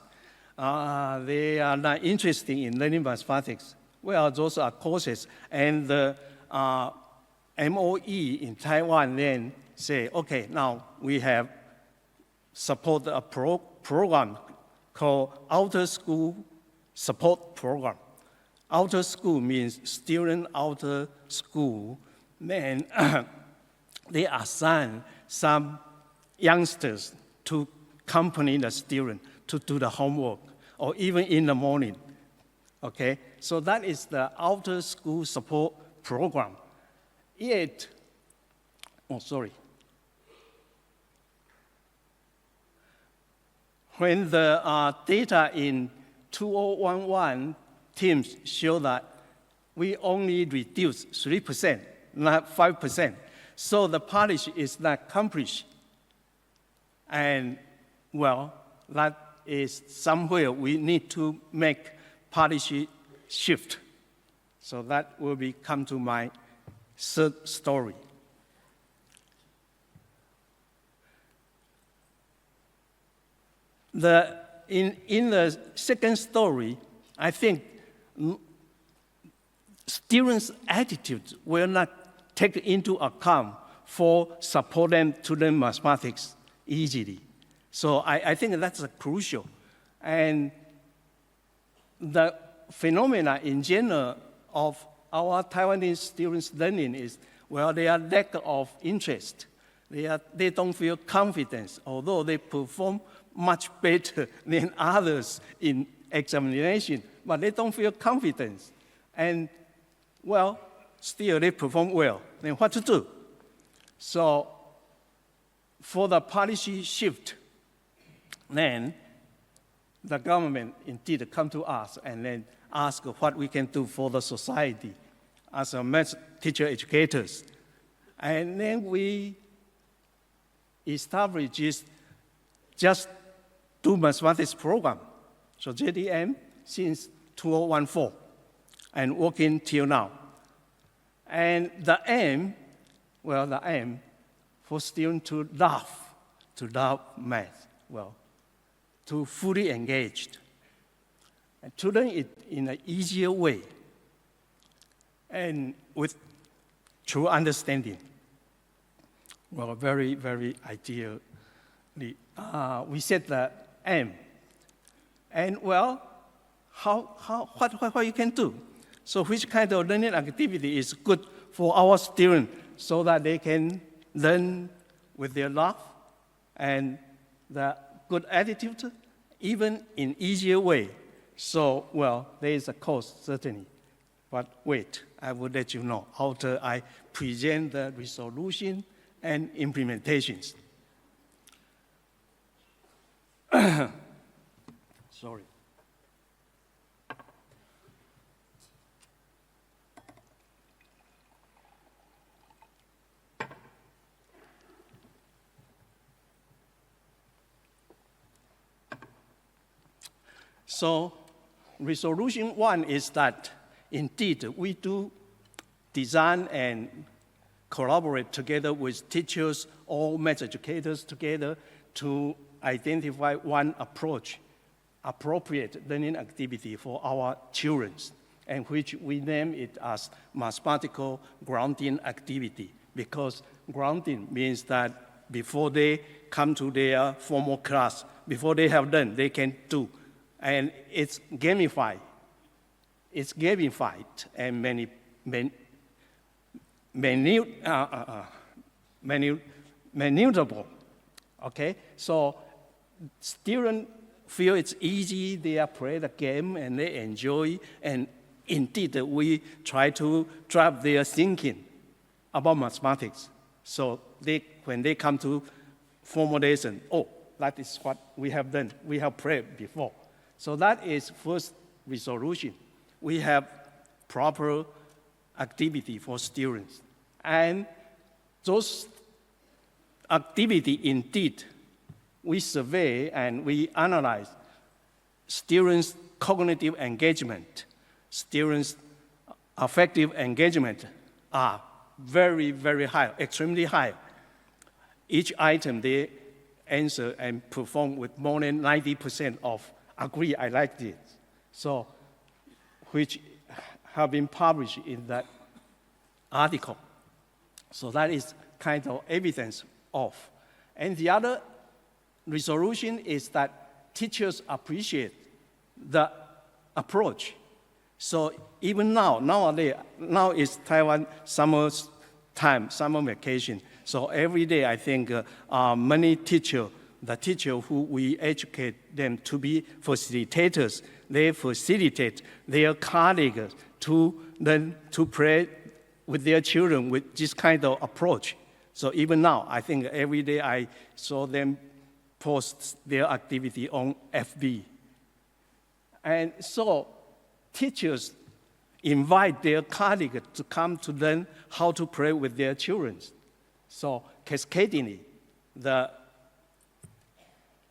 they are not interested in learning mathematics. Well, those are causes. And the MOE in Taiwan then say, okay, now we have support a program called Outer School Support Program. Outer school means student outer school. Then they assign some youngsters to accompany the student to do the homework, or even in the morning. Okay, so that is the outer school support program. Yet, when the data in 2011 teams show that we only reduce 3%, not 5%. So the policy is not accomplished. And, well, that is somewhere we need to make policy shift. So that will come to my third story. In the second story, I think students' attitudes were not taken into account for support them to learn mathematics easily. So I think that's crucial. And the phenomena in general of our Taiwanese students' learning is, well, they are lack of interest. They don't feel confidence, although they perform much better than others in examination, but they don't feel confidence. And, well, still they perform well. Then what to do? So for the policy shift, then the government indeed come to us and then ask what we can do for the society as a math teacher educators. And then we establish just two mathematics program. So JDM since 2014 and working till now. And the aim for students to love math, well, to fully engaged, and to learn it in an easier way and with true understanding. Well, very, very ideally, we set the aim. And well, what you can do? So which kind of learning activity is good for our students so that they can learn with their love and the good attitude, even in easier way. So, well, there is a cost, certainly. But wait, I will let you know after I present the resolution and implementations. Sorry. So, resolution 1 is that indeed we do design and collaborate together with teachers, all math educators together to identify one approach, appropriate learning activity for our children, and which we name it as mathematical grounding activity, because grounding means that before they come to their formal class. Before they have done, they can do. And it's gamified. It's gamified and maneuverable. Okay? So students feel it's easy, they play the game and they enjoy, and indeed we try to drive their thinking about mathematics. So when they come to formal lesson, oh, that is what we have done. We have played before. So that is first resolution. We have proper activity for students. And those activity indeed, we survey and we analyze students' cognitive engagement, students' affective engagement are very, very high, extremely high. Each item they answer and perform with more than 90% of agree, I like this. So, which have been published in that article. So that is kind of evidence of. And the other resolution is that teachers appreciate the approach. So even nowadays, now is Taiwan summer time, summer vacation. So every day I think many teachers, the teacher who we educate them to be facilitators, they facilitate their colleagues to learn to pray with their children with this kind of approach. So even now, I think every day I saw them post their activity on FB. And so teachers invite their colleagues to come to learn how to pray with their children. So cascadingly, the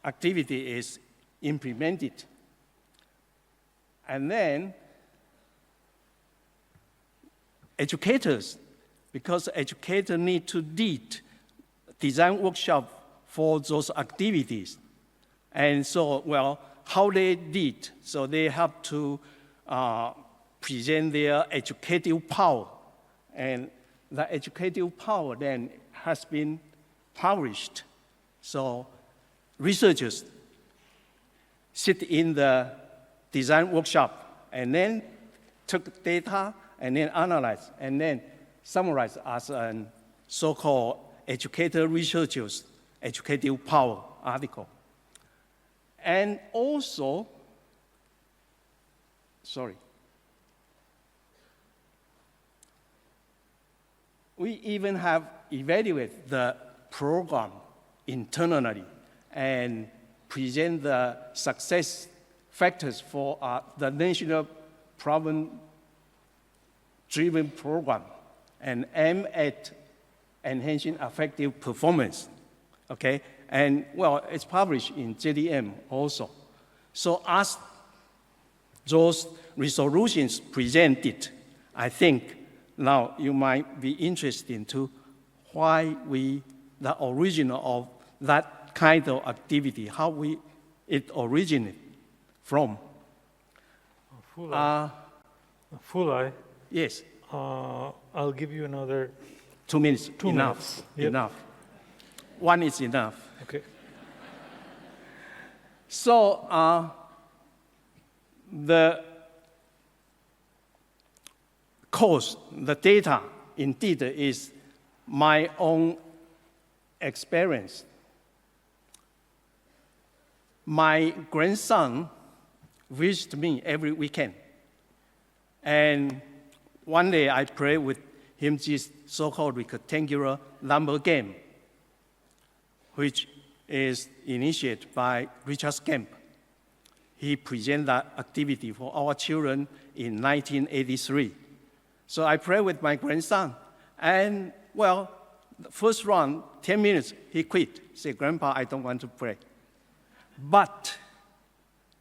activity is implemented. And then educators, because educators need to lead design workshop for those activities. And so, well, how they lead, so they have to present their educative power. And the educative power then has been published. So researchers sit in the design workshop and then took data and then analyze and then summarize as a so-called educator researchers educative power article. And also, we even have evaluated the program internally and present the success factors for the national problem-driven program and aim at enhancing effective performance, okay? And, well, it's published in JDM also. So as those resolutions presented, I think now you might be interested into why the origin of that kind of activity, how it originated from. Fulai. Yes. I'll give you another 2 minutes. 2 minutes. Yep. Enough. 1 is enough. Okay. So the course, the data, indeed is my own experience. My grandson visits me every weekend. And one day I play with him this so-called rectangular number game, which is initiated by Richard Kemp. He presented that activity for our children in 1983. So I play with my grandson, and well, the first round, 10 minutes, he quit. Said, "Grandpa, I don't want to play." But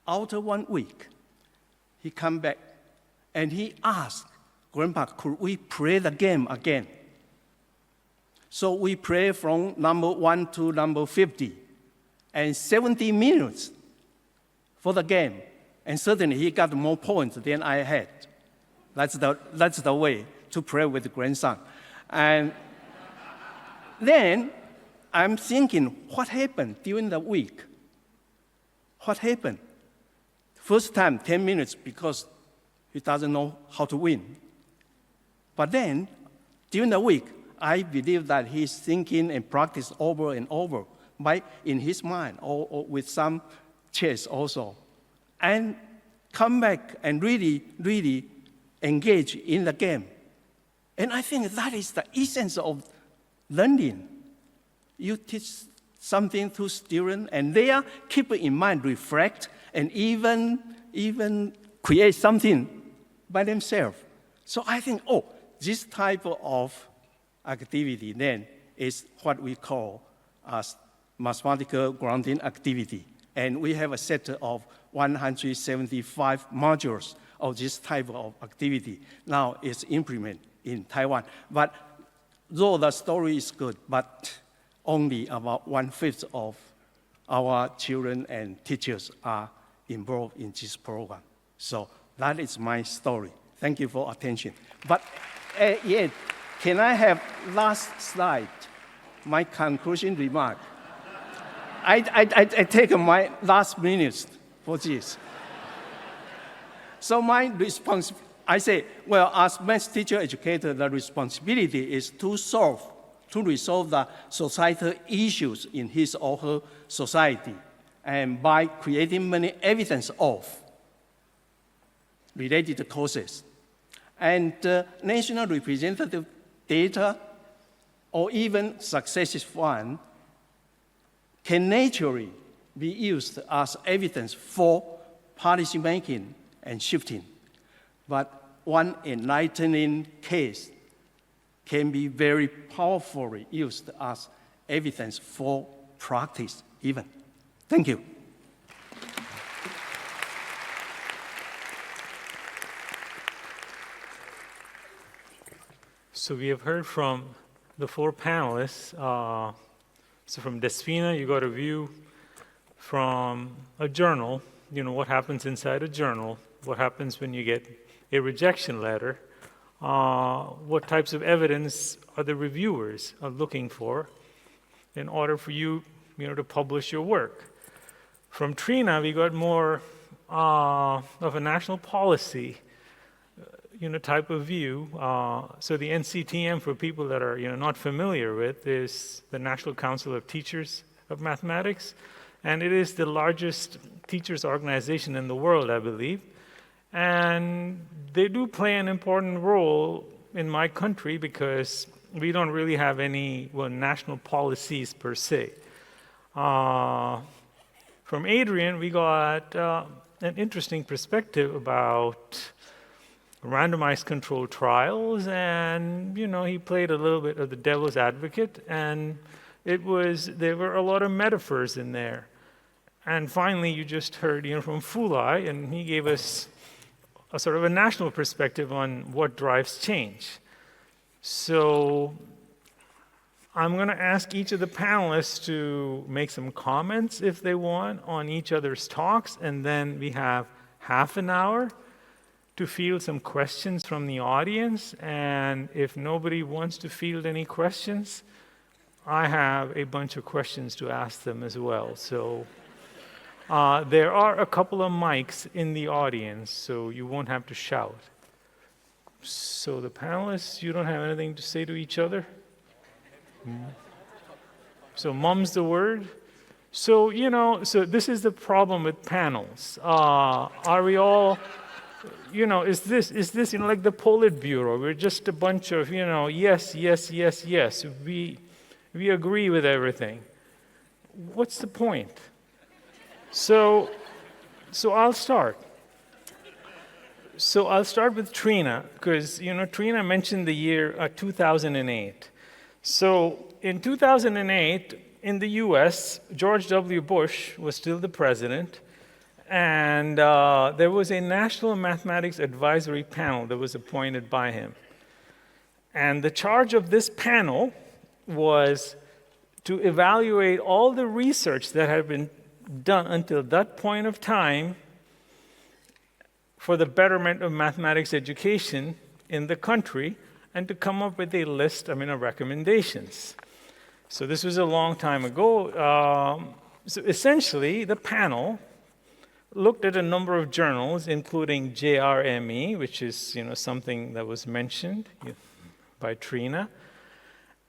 after 1 week, he come back and he asked, "Grandpa, could we play the game again?" So we play from number 1 to number 50, and 70 minutes for the game. And certainly he got more points than I had. That's the way to play with the grandson. And then I'm thinking, what happened during the week? What happened? First time, 10 minutes, because he doesn't know how to win. But then, during the week, I believe that he's thinking and practice over and over in his mind, or with some chess also. And come back and really, really engage in the game. And I think that is the essence of learning. You teach something to students, and they are keep in mind, reflect, and even create something by themselves. So I think, this type of activity then is what we call as mathematical grounding activity. And we have a set of 175 modules of this type of activity. Now it's implemented in Taiwan. But though the story is good, but only about 1/5 of our children and teachers are involved in this program. So that is my story. Thank you for attention. But yet, can I have last slide, my conclusion remark? I take my last minutes for this. So my response, I say, well, as math teacher educator, the responsibility is to resolve the societal issues in his or her society, and by creating many evidence of related causes. And national representative data, or even successive one, can naturally be used as evidence for policy making and shifting. But one enlightening case can be very powerfully used as evidence for practice even. Thank you. So we have heard from the 4 panelists. So from Despina, you got a view from a journal, what happens inside a journal, what happens when you get a rejection letter, what types of evidence are the reviewers are looking for in order for you, to publish your work. From Trena, we got more of a national policy, type of view. So the NCTM, for people that are, not familiar with, is the National Council of Teachers of Mathematics, and it is the largest teachers organization in the world, I believe. And they do play an important role in my country because we don't really have any national policies per se. From Adrian, we got an interesting perspective about randomized controlled trials, and he played a little bit of the devil's advocate, and there were a lot of metaphors in there. And finally, you just heard from Fulai, and he gave us a sort of a national perspective on what drives change. So I'm going to ask each of the panelists to make some comments if they want on each other's talks, and then we have half an hour to field some questions from the audience. And if nobody wants to field any questions, I have a bunch of questions to ask them as well. So there are a couple of mics in the audience, so you won't have to shout. So the panelists, you don't have anything to say to each other? So mum's the word. So, so this is the problem with panels. Are we all, is this like the Politburo? We're just a bunch of, yes, yes, yes, yes. We agree with everything. What's the point? So I'll start. So I'll start with Trena, because, Trena mentioned the year 2008. So in 2008, in the US, George W. Bush was still the president, and there was a National Mathematics Advisory Panel that was appointed by him. And the charge of this panel was to evaluate all the research that had been done until that point of time for the betterment of mathematics education in the country, and to come up with a list, of recommendations. So this was a long time ago. So essentially, the panel looked at a number of journals, including JRME, which is something that was mentioned by Trena,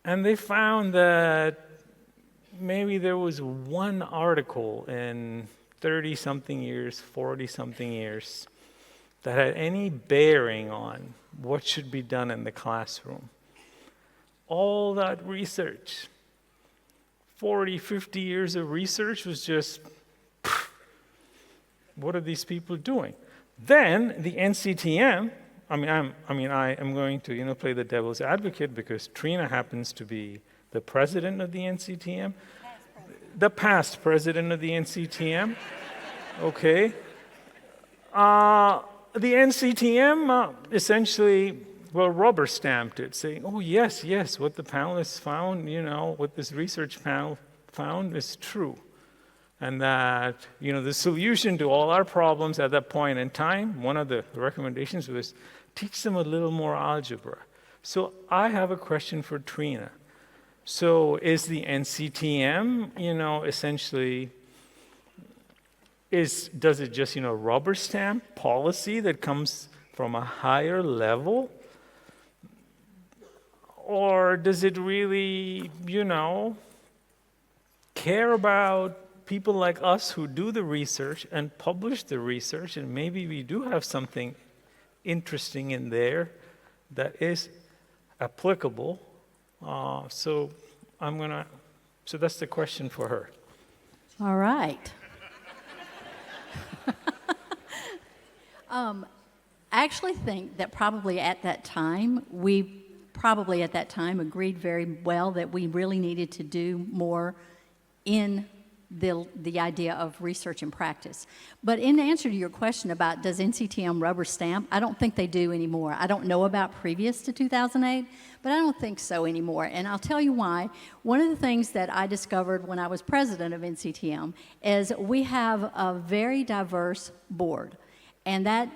and they found that maybe there was one article in 30-something years, 40-something years, that had any bearing on what should be done in the classroom. All that research, 40, 50 years of research was just, what are these people doing? Then the NCTM, I am going to play the devil's advocate because Trena happens to be the president of the NCTM, the past president of the NCTM. Okay. The NCTM essentially, rubber stamped it, saying, oh, yes, what the panelists found, what this research panel found is true. And that, the solution to all our problems at that point in time, one of the recommendations was teach them a little more algebra. So I have a question for Trena. So is the NCTM, essentially, does it just, rubber stamp policy that comes from a higher level? Or does it really, care about people like us who do the research and publish the research, and maybe we do have something interesting in there that is applicable? So that's the question for her. All right. I actually think that probably at that time, we agreed very well that we really needed to do more in the idea of research and practice. But in answer to your question about does NCTM rubber stamp, I don't think they do anymore. I don't know about previous to 2008, but I don't think so anymore. And I'll tell you why. One of the things that I discovered when I was president of NCTM is we have a very diverse board. And that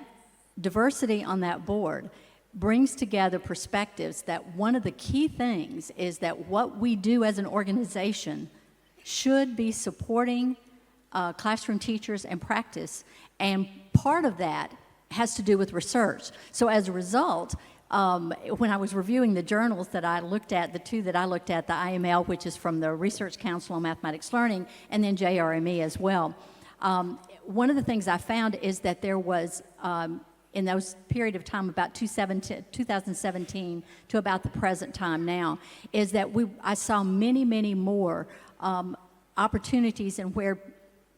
diversity on that board brings together perspectives that one of the key things is that what we do as an organization should be supporting classroom teachers and practice, and part of that has to do with research. So as a result, when I was reviewing the journals that I looked at, the two that I looked at, the IML, which is from the Research Council on Mathematics Learning, and then JRME as well, one of the things I found is that there was, in those period of time, about 2017 to about the present time now, is that I saw many, many more opportunities in where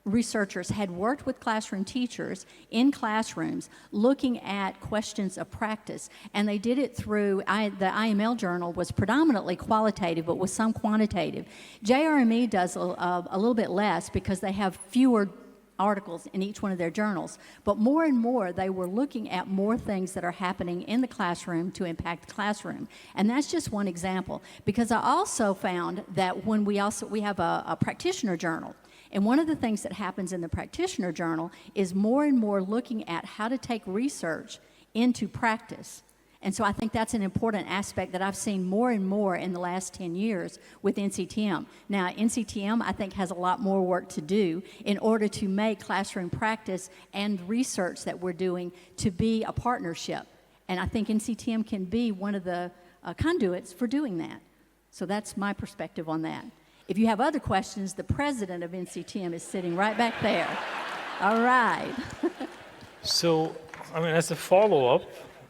researchers had worked with classroom teachers in classrooms looking at questions of practice, and they did it through, the IML journal was predominantly qualitative but with some quantitative. JRME does a little bit less because they have fewer articles in each one of their journals, but more and more they were looking at more things that are happening in the classroom to impact the classroom. And that's just one example, because I also found that when we have a practitioner journal, and one of the things that happens in the practitioner journal is more and more looking at how to take research into practice. And so I think that's an important aspect that I've seen more and more in the last 10 years with NCTM. Now, NCTM, I think, has a lot more work to do in order to make classroom practice and research that we're doing to be a partnership. And I think NCTM can be one of the conduits for doing that. So that's my perspective on that. If you have other questions, the president of NCTM is sitting right back there. All right. So, as a follow-up,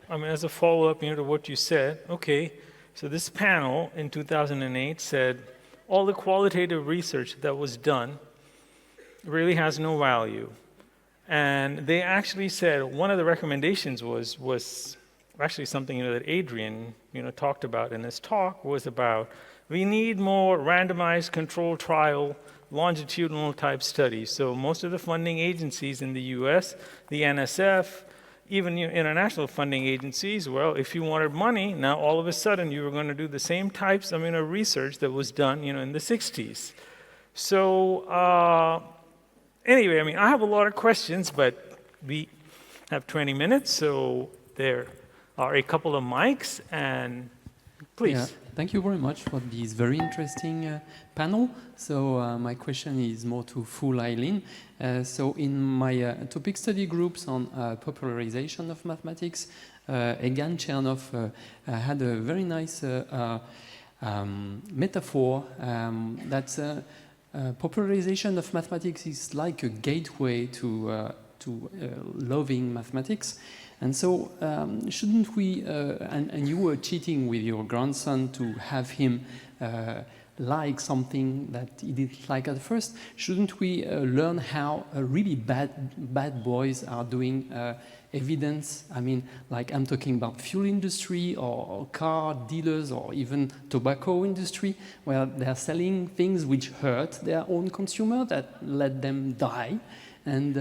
to what you said, okay, so this panel in 2008 said all the qualitative research that was done really has no value. And they actually said one of the recommendations was actually something that Adrian talked about in his talk, was about we need more randomized controlled trial longitudinal type studies. So most of the funding agencies in the US, the NSF, even international funding agencies, well, if you wanted money, now all of a sudden you were going to do the same types of research that was done in the 60s. So anyway, I have a lot of questions, but we have 20 minutes, so there are a couple of mics, and please. Thank you very much for this very interesting panel. So my question is more to full Eileen. So in my topic study groups on popularization of mathematics, Egan Chernoff had a very nice metaphor that popularization of mathematics is like a gateway to loving mathematics. And so shouldn't we, and you were cheating with your grandson to have him like something that he didn't like at first, shouldn't we learn how really bad boys are doing evidence? I mean, like I'm talking about fuel industry or car dealers or even tobacco industry, where they're selling things which hurt their own consumer, that let them die. And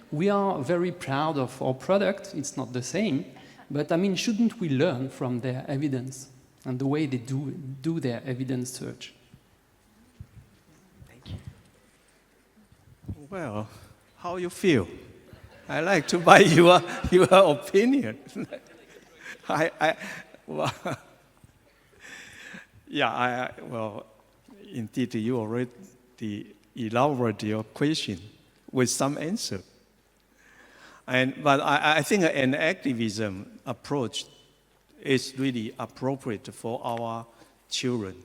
we are very proud of our product. It's not the same, but I mean, shouldn't we learn from their evidence and the way they do their evidence search? Thank you. Well, how you feel? I like to buy your opinion. Well, indeed, you already elaborated your question with some answer. But I think an activism approach is really appropriate for our children.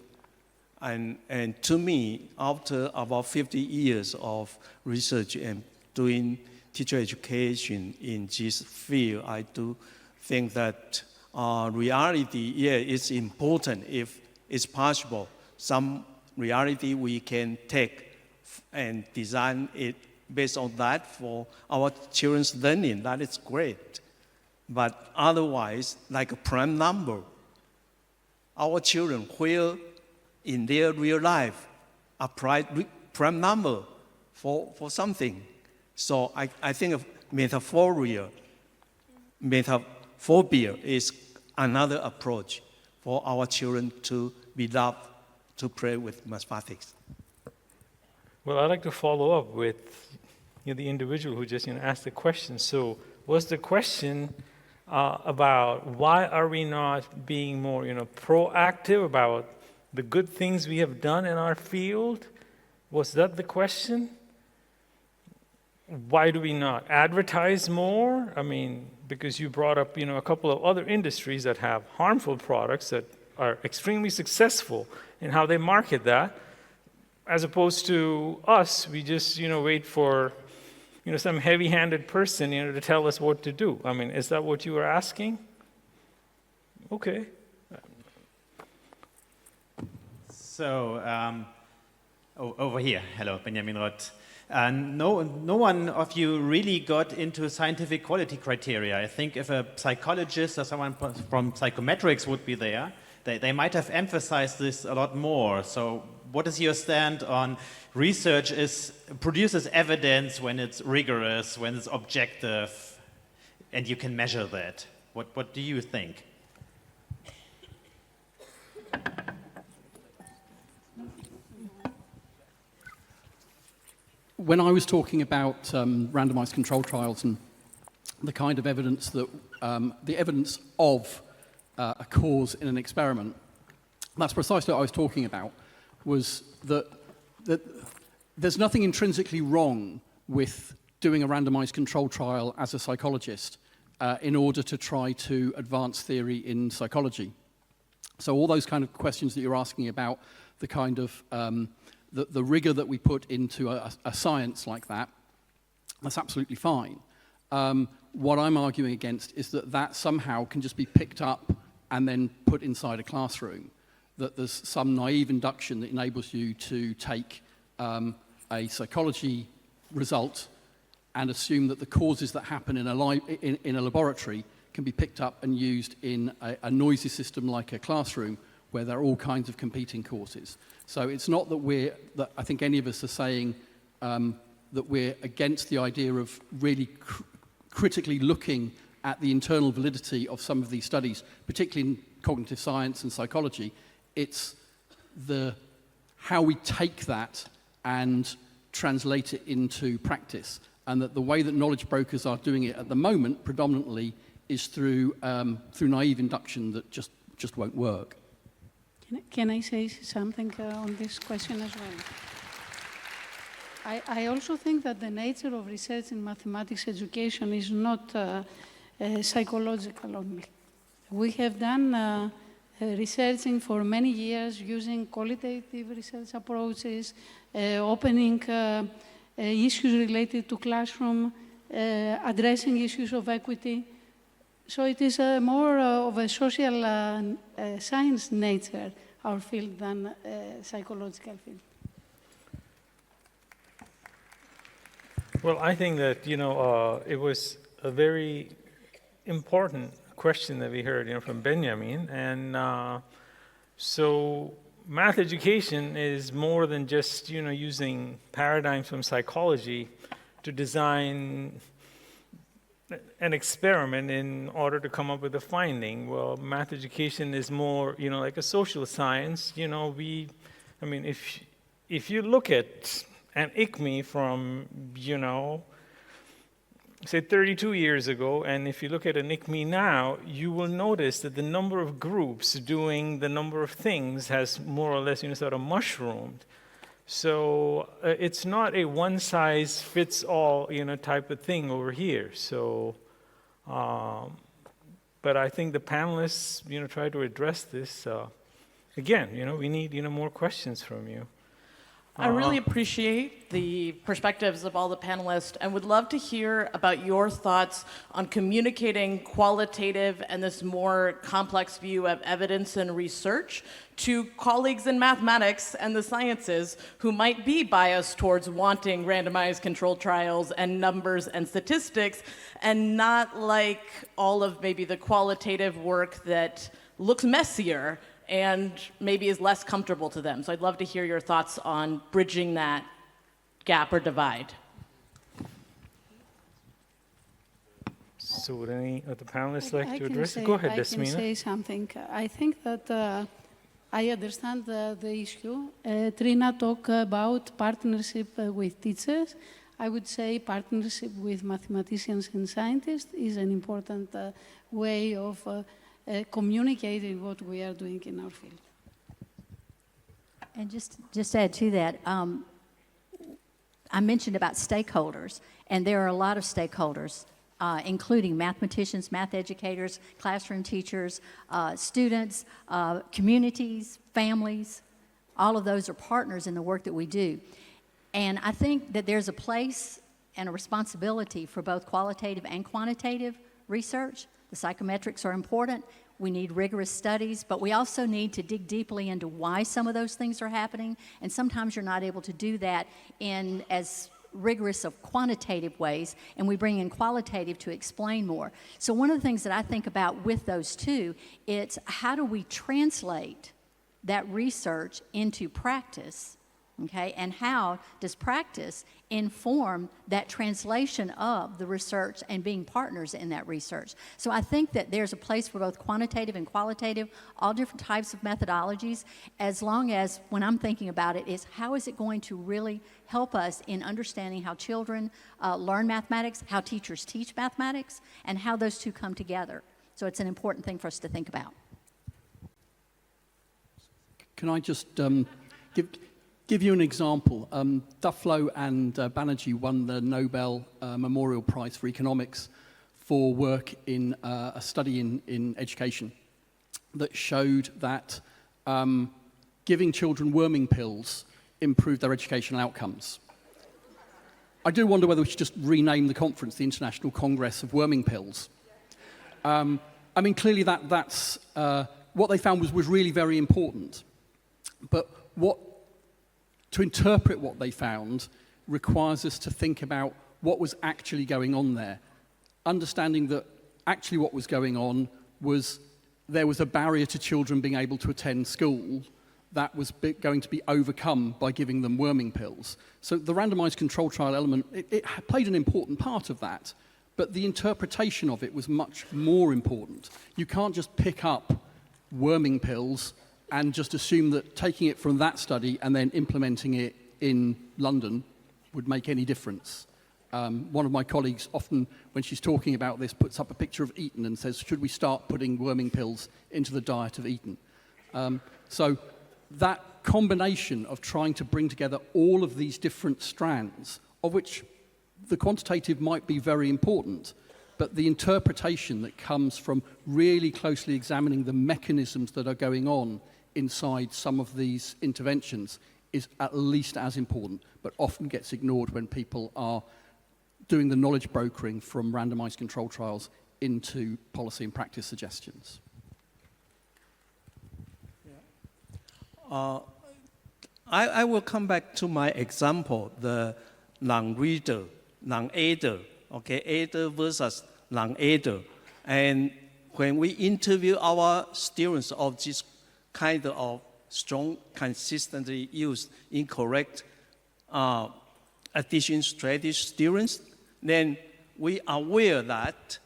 And to me, after about 50 years of research and doing teacher education in this field, I do think that reality, is important if it's possible. Some reality we can take and design it based on that for our children's learning. That is great. But otherwise, like a prime number, our children will, in their real life, apply prime number for something. So I think metaphobia is another approach for our children to be loved, to play with mathematics. Well, I'd like to follow up with the individual who just asked the question. So was the question about why are we not being more proactive about the good things we have done in our field? Was that the question? Why do we not advertise more? I mean, because you brought up a couple of other industries that have harmful products that are extremely successful in how they market that, as opposed to us, we just wait for some heavy-handed person to tell us what to do. I mean, is that what you were asking? Okay. So over here, hello, Benjamin Roth. No one of you really got into scientific quality criteria. I think if a psychologist or someone from psychometrics would be there, they might have emphasized this a lot more. So what is your stand on research produces evidence when it's rigorous, when it's objective, and you can measure that? What do you think? When I was talking about randomized control trials and the kind of evidence that, the evidence of a cause in an experiment, that's precisely what I was talking about, was that there's nothing intrinsically wrong with doing a randomized control trial as a psychologist in order to try to advance theory in psychology. So all those kind of questions that you're asking about, the kind of the rigor that we put into a science like that, that's absolutely fine. What I'm arguing against is that somehow can just be picked up and then put inside a classroom, that there's some naive induction that enables you to take a psychology result and assume that the causes that happen in a laboratory can be picked up and used in a noisy system like a classroom where there are all kinds of competing causes. So it's not that I think any of us are saying that we're against the idea of really critically looking at the internal validity of some of these studies, particularly in cognitive science and psychology. It's how we take that and translate it into practice, and that the way that knowledge brokers are doing it at the moment predominantly is through naive induction that just won't work. Can I say something on this question as well? I also think that the nature of research in mathematics education is not psychological only. We have done researching for many years using qualitative research approaches, opening issues related to classroom, addressing issues of equity. So it is more of a social science nature, our field, than a psychological field. Well, I think that, it was a very important question that we heard, from Benjamin. And so math education is more than just, using paradigms from psychology to design an experiment in order to come up with a finding. Well, math education is more, like a social science. If you look at an ICME from, say 32 years ago, and if you look at an ICME now, you will notice that the number of groups doing the number of things has more or less, sort of mushroomed. So it's not a one-size-fits-all, type of thing over here. So, but I think the panelists, try to address this. Again, we need, more questions from you. I really appreciate the perspectives of all the panelists and would love to hear about your thoughts on communicating qualitative and this more complex view of evidence and research to colleagues in mathematics and the sciences who might be biased towards wanting randomized controlled trials and numbers and statistics and not like all of maybe the qualitative work that looks messier and maybe is less comfortable to them. So I'd love to hear your thoughts on bridging that gap or divide. So would any of the panelists like to address it? Go ahead, Despina. I can say something. I think that I understand the issue. Trena talked about partnership with teachers. I would say partnership with mathematicians and scientists is an important way of communicating what we are doing in our field. And just to add to that, I mentioned about stakeholders, and there are a lot of stakeholders, including mathematicians, math educators, classroom teachers, students, communities, families. All of those are partners in the work that we do. And I think that there's a place and a responsibility for both qualitative and quantitative research. The psychometrics are important. We need rigorous studies, but we also need to dig deeply into why some of those things are happening, and sometimes you're not able to do that in as rigorous of quantitative ways, and we bring in qualitative to explain more. So one of the things that I think about with those two, it's how do we translate that research into practice, okay? And how does practice inform that translation of the research and being partners in that research? So I think that there's a place for both quantitative and qualitative, all different types of methodologies, as long as, when I'm thinking about it, is how is it going to really help us in understanding how children learn mathematics, how teachers teach mathematics, and how those two come together. So it's an important thing for us to think about. Can I just give you an example? Duflo and Banerjee won the Nobel Memorial Prize for Economics for work in a study in education that showed that giving children worming pills improved their educational outcomes. I do wonder whether we should just rename the conference the International Congress of Worming Pills. Clearly that's what they found was really very important. But to interpret what they found requires us to think about what was actually going on there. Understanding that actually what was going on was there was a barrier to children being able to attend school that was going to be overcome by giving them worming pills. So the randomized control trial element, it played an important part of that, but the interpretation of it was much more important. You can't just pick up worming pills and just assume that taking it from that study and then implementing it in London would make any difference. One of my colleagues often, when she's talking about this, puts up a picture of Eton and says, should we start putting worming pills into the diet of Eton? So that combination of trying to bring together all of these different strands, of which the quantitative might be very important, but the interpretation that comes from really closely examining the mechanisms that are going on inside some of these interventions is at least as important, but often gets ignored when people are doing the knowledge brokering from randomized control trials into policy and practice suggestions. I will come back to my example, the non-reader, non-aider, okay, aider versus non-aider. And when we interview our students of this kind of strong, consistently used incorrect addition strategy students, then we are aware that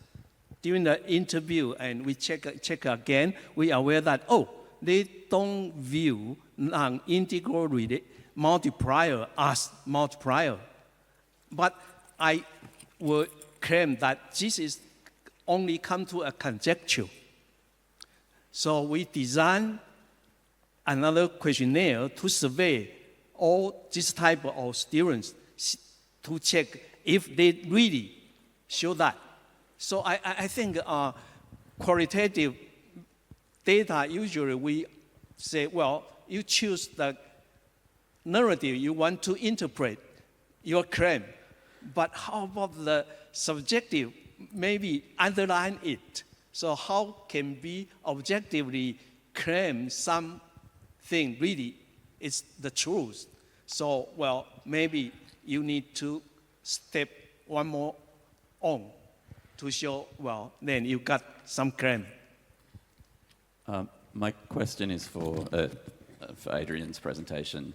during the interview, and we check again, we are aware that, oh, they don't view non-integral multiplier as multiplier. But I would claim that this is only come to a conjecture. So we design another questionnaire to survey all this type of students to check if they really show that. So I think qualitative data, usually we say, well, you choose the narrative you want to interpret your claim. But how about the subjective, maybe underline it? So how can we objectively claim something really is the truth? So, well, maybe you need to step one more on to show, well, then you got some claim. My question is for Adrian's presentation.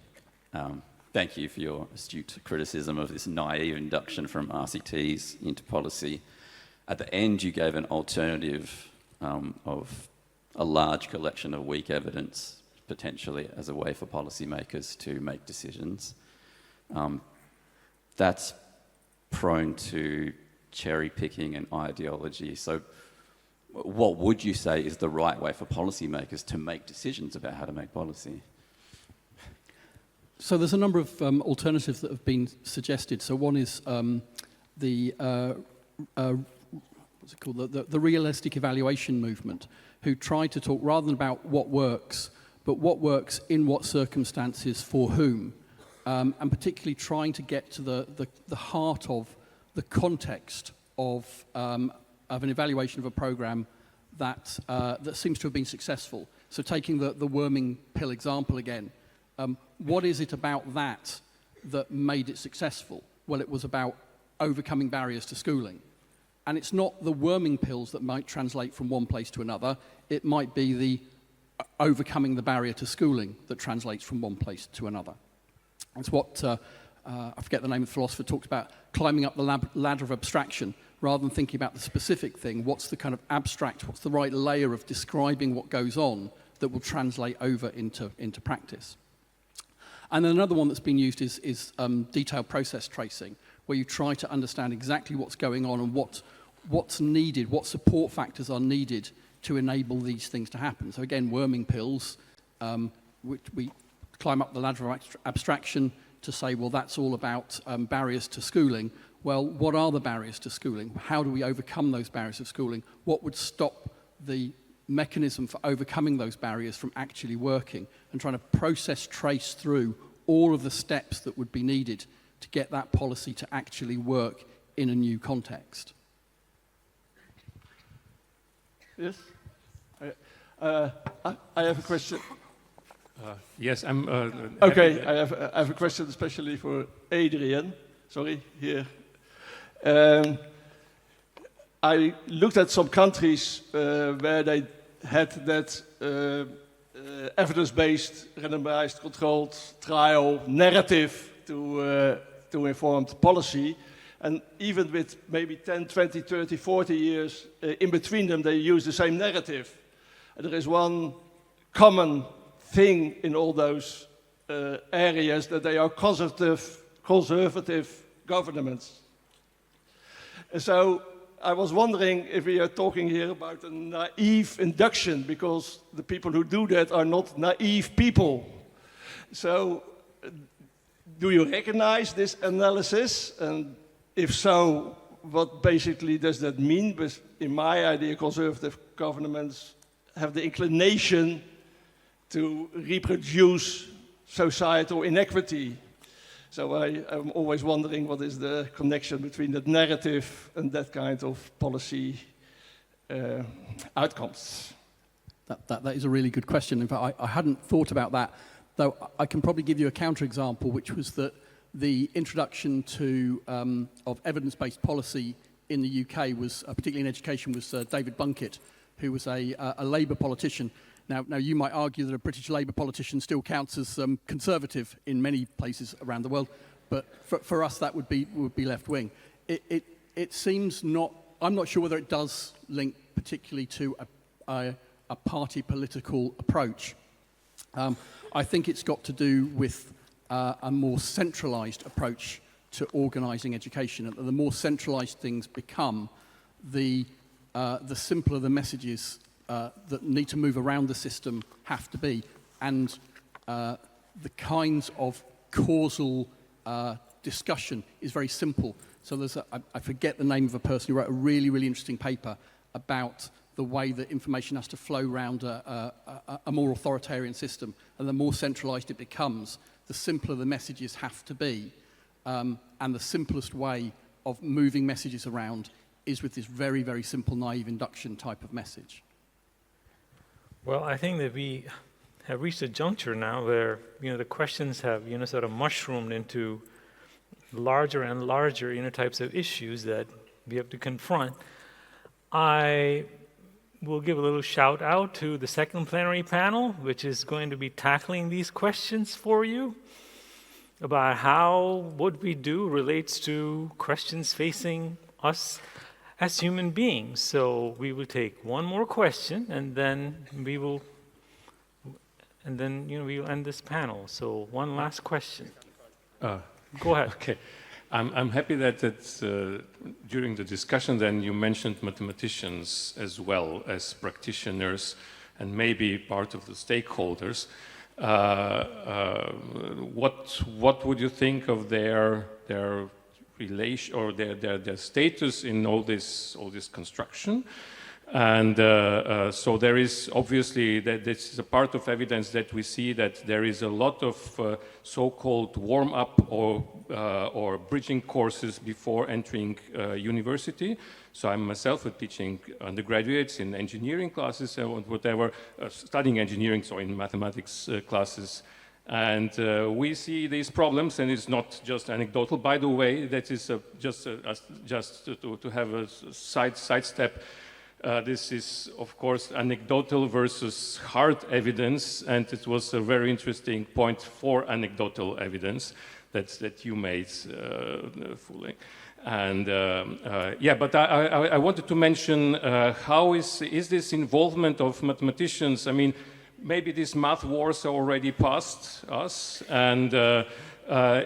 Thank you for your astute criticism of this naive induction from RCTs into policy. At the end, you gave an alternative of a large collection of weak evidence, potentially as a way for policymakers to make decisions. That's prone to cherry picking and ideology. So what would you say is the right way for policymakers to make decisions about how to make policy? So there's a number of alternatives that have been suggested. So one is the what's it called? The realistic evaluation movement, who try to talk rather than about what works, but what works in what circumstances for whom, and particularly trying to get to the heart of the context of an evaluation of a program that seems to have been successful. So taking the worming pill example again, what is it about that made it successful? Well, it was about overcoming barriers to schooling. And it's not the worming pills that might translate from one place to another. It might be the overcoming the barrier to schooling that translates from one place to another. It's what, I forget the name of the philosopher, talked about climbing up the ladder of abstraction rather than thinking about the specific thing. What's the kind of abstract, what's the right layer of describing what goes on that will translate over into practice? And then another one that's been used is detailed process tracing, where you try to understand exactly what's going on and what's needed, what support factors are needed to enable these things to happen. So again, worming pills, which we climb up the ladder of abstraction to say, well, that's all about barriers to schooling. Well, what are the barriers to schooling? How do we overcome those barriers of schooling? What would stop the mechanism for overcoming those barriers from actually working, and trying to process trace through all of the steps that would be needed to get that policy to actually work in a new context. Yes? I have a question. Yes, I'm... okay, I have a question especially for Adrian. Sorry, here. I looked at some countries where they had that evidence-based, randomized, controlled trial narrative to inform policy. And even with maybe 10, 20, 30, 40 years in between them, they use the same narrative. And there is one common thing in all those areas, that they are conservative governments. And so I was wondering if we are talking here about a naive induction, because the people who do that are not naive people. So, do you recognize this analysis? And if so, what basically does that mean? Because in my idea, conservative governments have the inclination to reproduce societal inequity. So I'm always wondering what is the connection between that narrative and that kind of policy outcomes. That is a really good question. In fact, I hadn't thought about that, though I can probably give you a counterexample, which was that the introduction of evidence-based policy in the UK was, particularly in education, was David Bunkett, who was a Labour politician. Now, you might argue that a British Labour politician still counts as conservative in many places around the world, but for us that would be left-wing. It seems not. I'm not sure whether it does link particularly to a party political approach. I think it's got to do with a more centralised approach to organising education. And the more centralised things become, the simpler the messages that need to move around the system have to be, and the kinds of causal discussion is very simple. So there's I forget the name of a person who wrote a really, really interesting paper about the way that information has to flow around a more authoritarian system, and the more centralised it becomes, the simpler the messages have to be, and the simplest way of moving messages around is with this very, very simple naive induction type of message. Well, I think that we have reached a juncture now where, the questions have, sort of mushroomed into larger and larger, types of issues that we have to confront. I will give a little shout out to the second plenary panel, which is going to be tackling these questions for you about how what we do relates to questions facing us as human beings. So we will take one more question, and then we'll end this panel. So one last question. Go ahead. Okay. I'm happy that during the discussion then you mentioned mathematicians as well as practitioners and maybe part of the stakeholders. What would you think of their relation or their status in all this construction? And so there is obviously that this is a part of evidence that we see that there is a lot of so-called warm-up or bridging courses before entering university. So I'm myself teaching undergraduates in engineering classes and whatever, studying engineering, so in mathematics classes. And we see these problems, and it's not just anecdotal. By the way, that is just to have a sidestep. This is, of course, anecdotal versus hard evidence, and it was a very interesting point for anecdotal evidence that you made fully. And but I wanted to mention how is this involvement of mathematicians? I mean, maybe these math wars are already past us, and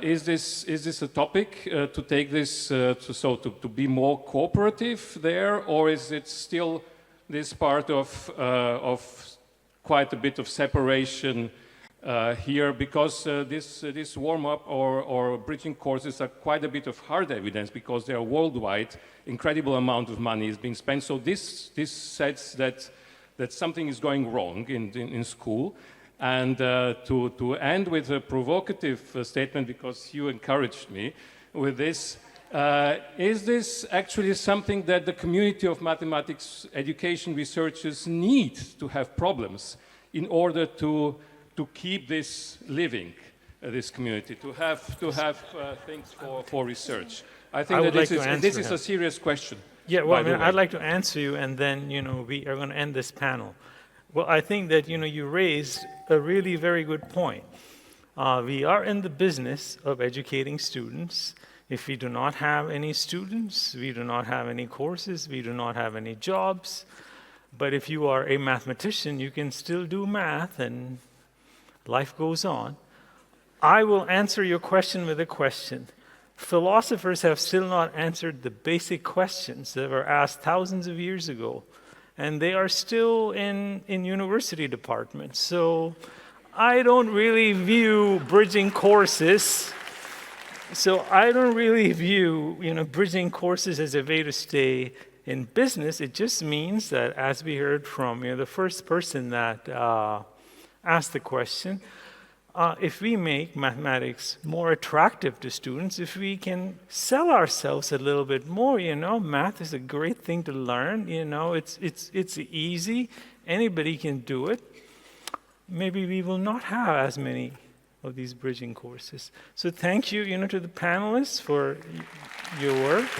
is this a topic to take this to be more cooperative there, or is it still this part of quite a bit of separation here? Because this warm-up or bridging courses are quite a bit of hard evidence because they are worldwide. Incredible amount of money is being spent. So this says that something is going wrong in school. And to end with a provocative statement, because you encouraged me with this, is this actually something that the community of mathematics education researchers need to have problems in order to keep this living, this community, to have things for research? I think this is a serious question. Yeah, well, I'd like to answer you, and then, we are going to end this panel. Well, I think that, you raised a really very good point. We are in the business of educating students. If we do not have any students, we do not have any courses, we do not have any jobs. But if you are a mathematician, you can still do math, and life goes on. I will answer your question with a question. philosophers have still not answered the basic questions that were asked thousands of years ago. And they are still in university departments. So I don't really view bridging courses. Bridging courses as a way to stay in business. It just means that, as we heard from the first person that asked the question, if we make mathematics more attractive to students, if we can sell ourselves a little bit more, math is a great thing to learn, it's easy, anybody can do it, maybe we will not have as many of these bridging courses. So thank you, to the panelists for your work.